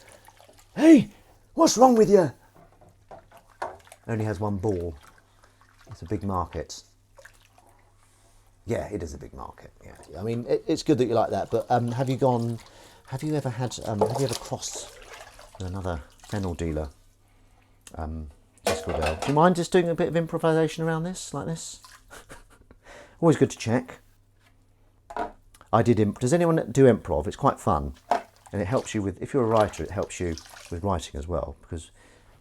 Hey, what's wrong with you? Only has one ball. It's a big market. Yeah, it is a big market. Yeah, I mean, it's good that you like that. But have you ever crossed with another fennel dealer? Jez Cordell. Do you mind just doing a bit of improvisation around this, like this? Always good to check. I did. Does anyone do improv? It's quite fun, and it helps you with. If you're a writer, it helps you with writing as well. Because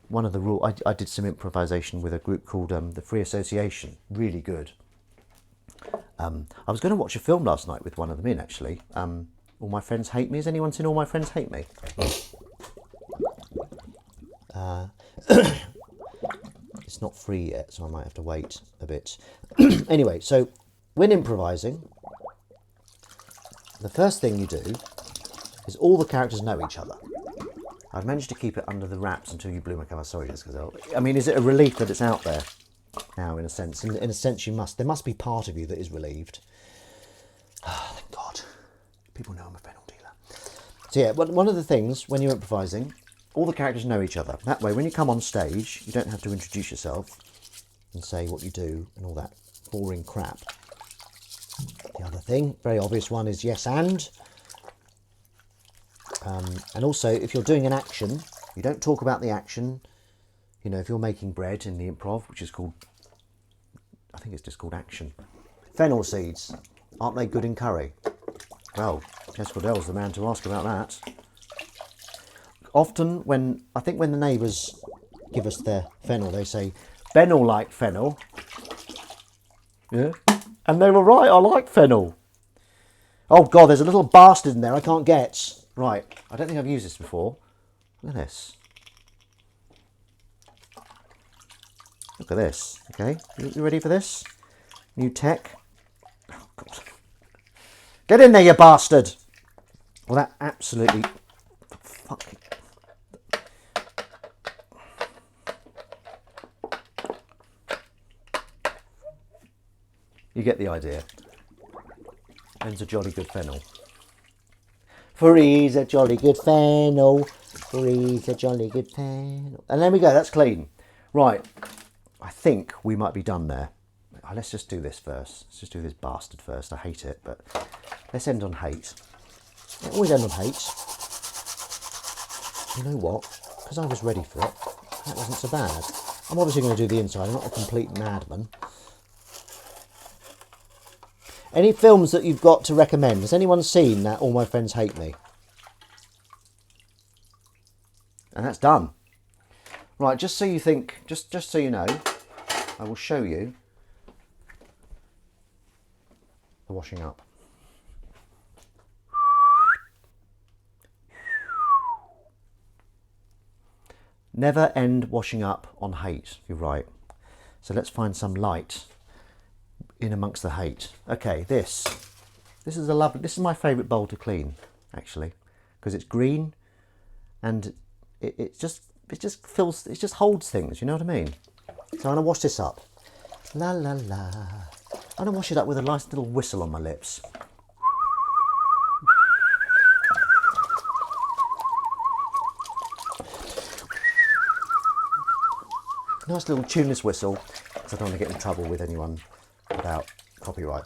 one of the rules, I did some improvisation with a group called the Free Association. Really good. I was going to watch a film last night with one of them in, actually. All My Friends Hate Me. Has anyone seen All My Friends Hate Me? It's not free yet, so I might have to wait a bit. Anyway, so when improvising, the first thing you do is all the characters know each other. I've managed to keep it under the wraps until you blew my cover. Sorry, Jez Cordell. I mean, is it a relief that it's out there now, in a sense? In a sense, there must be part of you that is relieved. Oh, thank God. People know I'm a fennel dealer. So yeah, one of the things when you're improvising, all the characters know each other. That way, when you come on stage, you don't have to introduce yourself and say what you do and all that boring crap. The other thing, very obvious one, is yes and. And also, if you're doing an action, you don't talk about the action. You know, if you're making bread in the improv, which is called, I think it's just called action. Fennel seeds, aren't they good in curry? Well, Jez Cordell's the man to ask about that. Often when the neighbours give us their fennel, they say, Fennel like fennel. Yeah. And they were right, I like fennel. Oh God, there's a little bastard in there I can't get. Right, I don't think I've used this before. Look at this. Look at this, okay? You ready for this? New tech. Oh God. Get in there, you bastard! Well, that absolutely... Fuck. You get the idea. Ben's a jolly good fennel. For he's a jolly good fennel. For he's a jolly good fennel. And there we go, that's clean. Right, I think we might be done there. let's just do this first. Let's just do this bastard first. I hate it, but let's end on hate. It always end on hate. You know what? Because I was ready for it, that wasn't so bad. I'm obviously going to do the inside. I'm not a complete madman. Any films that you've got to recommend? Has anyone seen that All My Friends Hate Me? And that's done. Right, just so you think, just so you know, I will show you the washing up. Never end washing up on hate, you're right. So let's find some light in amongst the hate. Okay, this is a lovely, this is my favourite bowl to clean, actually, because it's green and it just fills, it just holds things, you know what I mean? So I'm going to wash this up. La la la. I'm going to wash it up with a nice little whistle on my lips. Nice little tuneless whistle, because I don't want to get in trouble with anyone about copyright.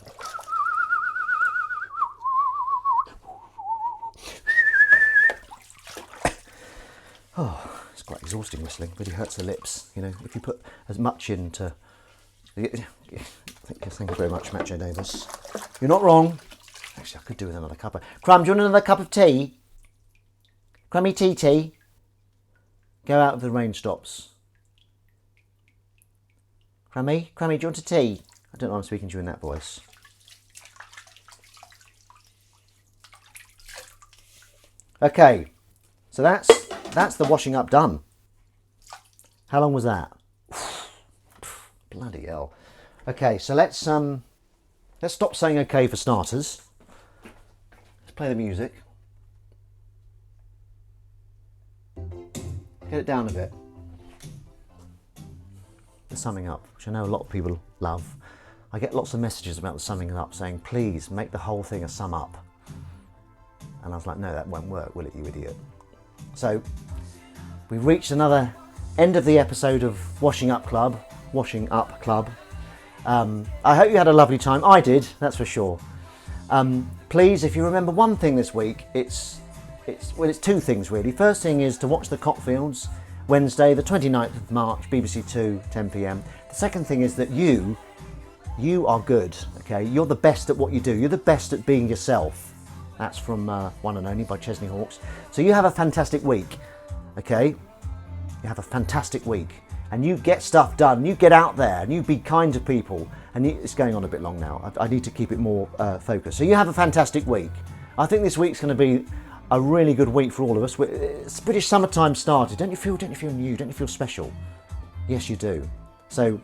Oh, it's quite exhausting whistling, really hurts the lips. You know, if you put as much into... Thank you very much, Matt J. Davis. You're not wrong. Actually, I could do with another cup of... Crumb, do you want another cup of tea? Crummy tea. Go out if the rain stops. Crummy, do you want a tea? I don't know why I'm speaking to you in that voice. Okay, so that's the washing up done. How long was that? Bloody hell. Okay, so let's stop saying okay for starters. Let's play the music. Get it down a bit. The summing up, which I know a lot of people love. I get lots of messages about the summing up saying, please make the whole thing a sum up. And I was like, no, that won't work, will it, you idiot? So we've reached another end of the episode of Washing Up Club. I hope you had a lovely time. I did, that's for sure. Please, if you remember one thing this week, it's two things really. First thing is to watch the Cockfields, Wednesday, the 29th of March, BBC 2, 10 p.m. The second thing is that you are good, okay? You're the best at what you do. You're the best at being yourself. That's from One and Only by Chesney Hawkes. So you have a fantastic week, okay? You have a fantastic week. And you get stuff done. You get out there and you be kind to people. And it's going on a bit long now. I need to keep it more focused. So you have a fantastic week. I think this week's going to be a really good week for all of us. It's British summertime started. Don't you feel new? Don't you feel special? Yes, you do. So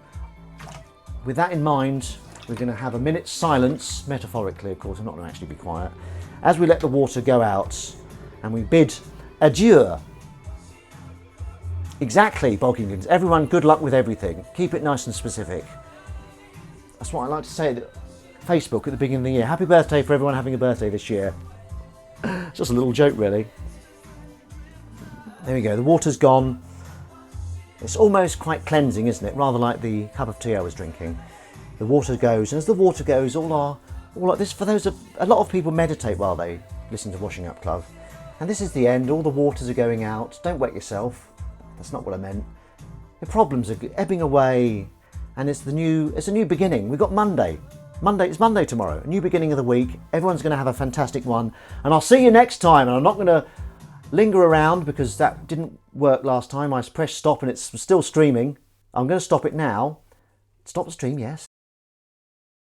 with that in mind, we're going to have a minute's silence, metaphorically, of course. I'm not going to actually be quiet, as we let the water go out and we bid adieu. Exactly, Boggingtons. Everyone, good luck with everything. Keep it nice and specific. That's what I like to say at Facebook at the beginning of the year. Happy birthday for everyone having a birthday this year. Just a little joke, really. There we go, the water's gone. It's almost quite cleansing, isn't it? Rather like the cup of tea I was drinking. The water goes, and as the water goes, all like this, for those a lot of people meditate while they listen to Washing Up Club. And this is the end, all the waters are going out. Don't wet yourself. That's not what I meant. The problems are ebbing away, and it's a new beginning. We've got Monday. It's Monday tomorrow, a new beginning of the week. Everyone's going to have a fantastic one, and I'll see you next time. And I'm not going to linger around because that didn't work last time. I pressed stop and it's still streaming. I'm going to stop it now. Stop the stream, yes.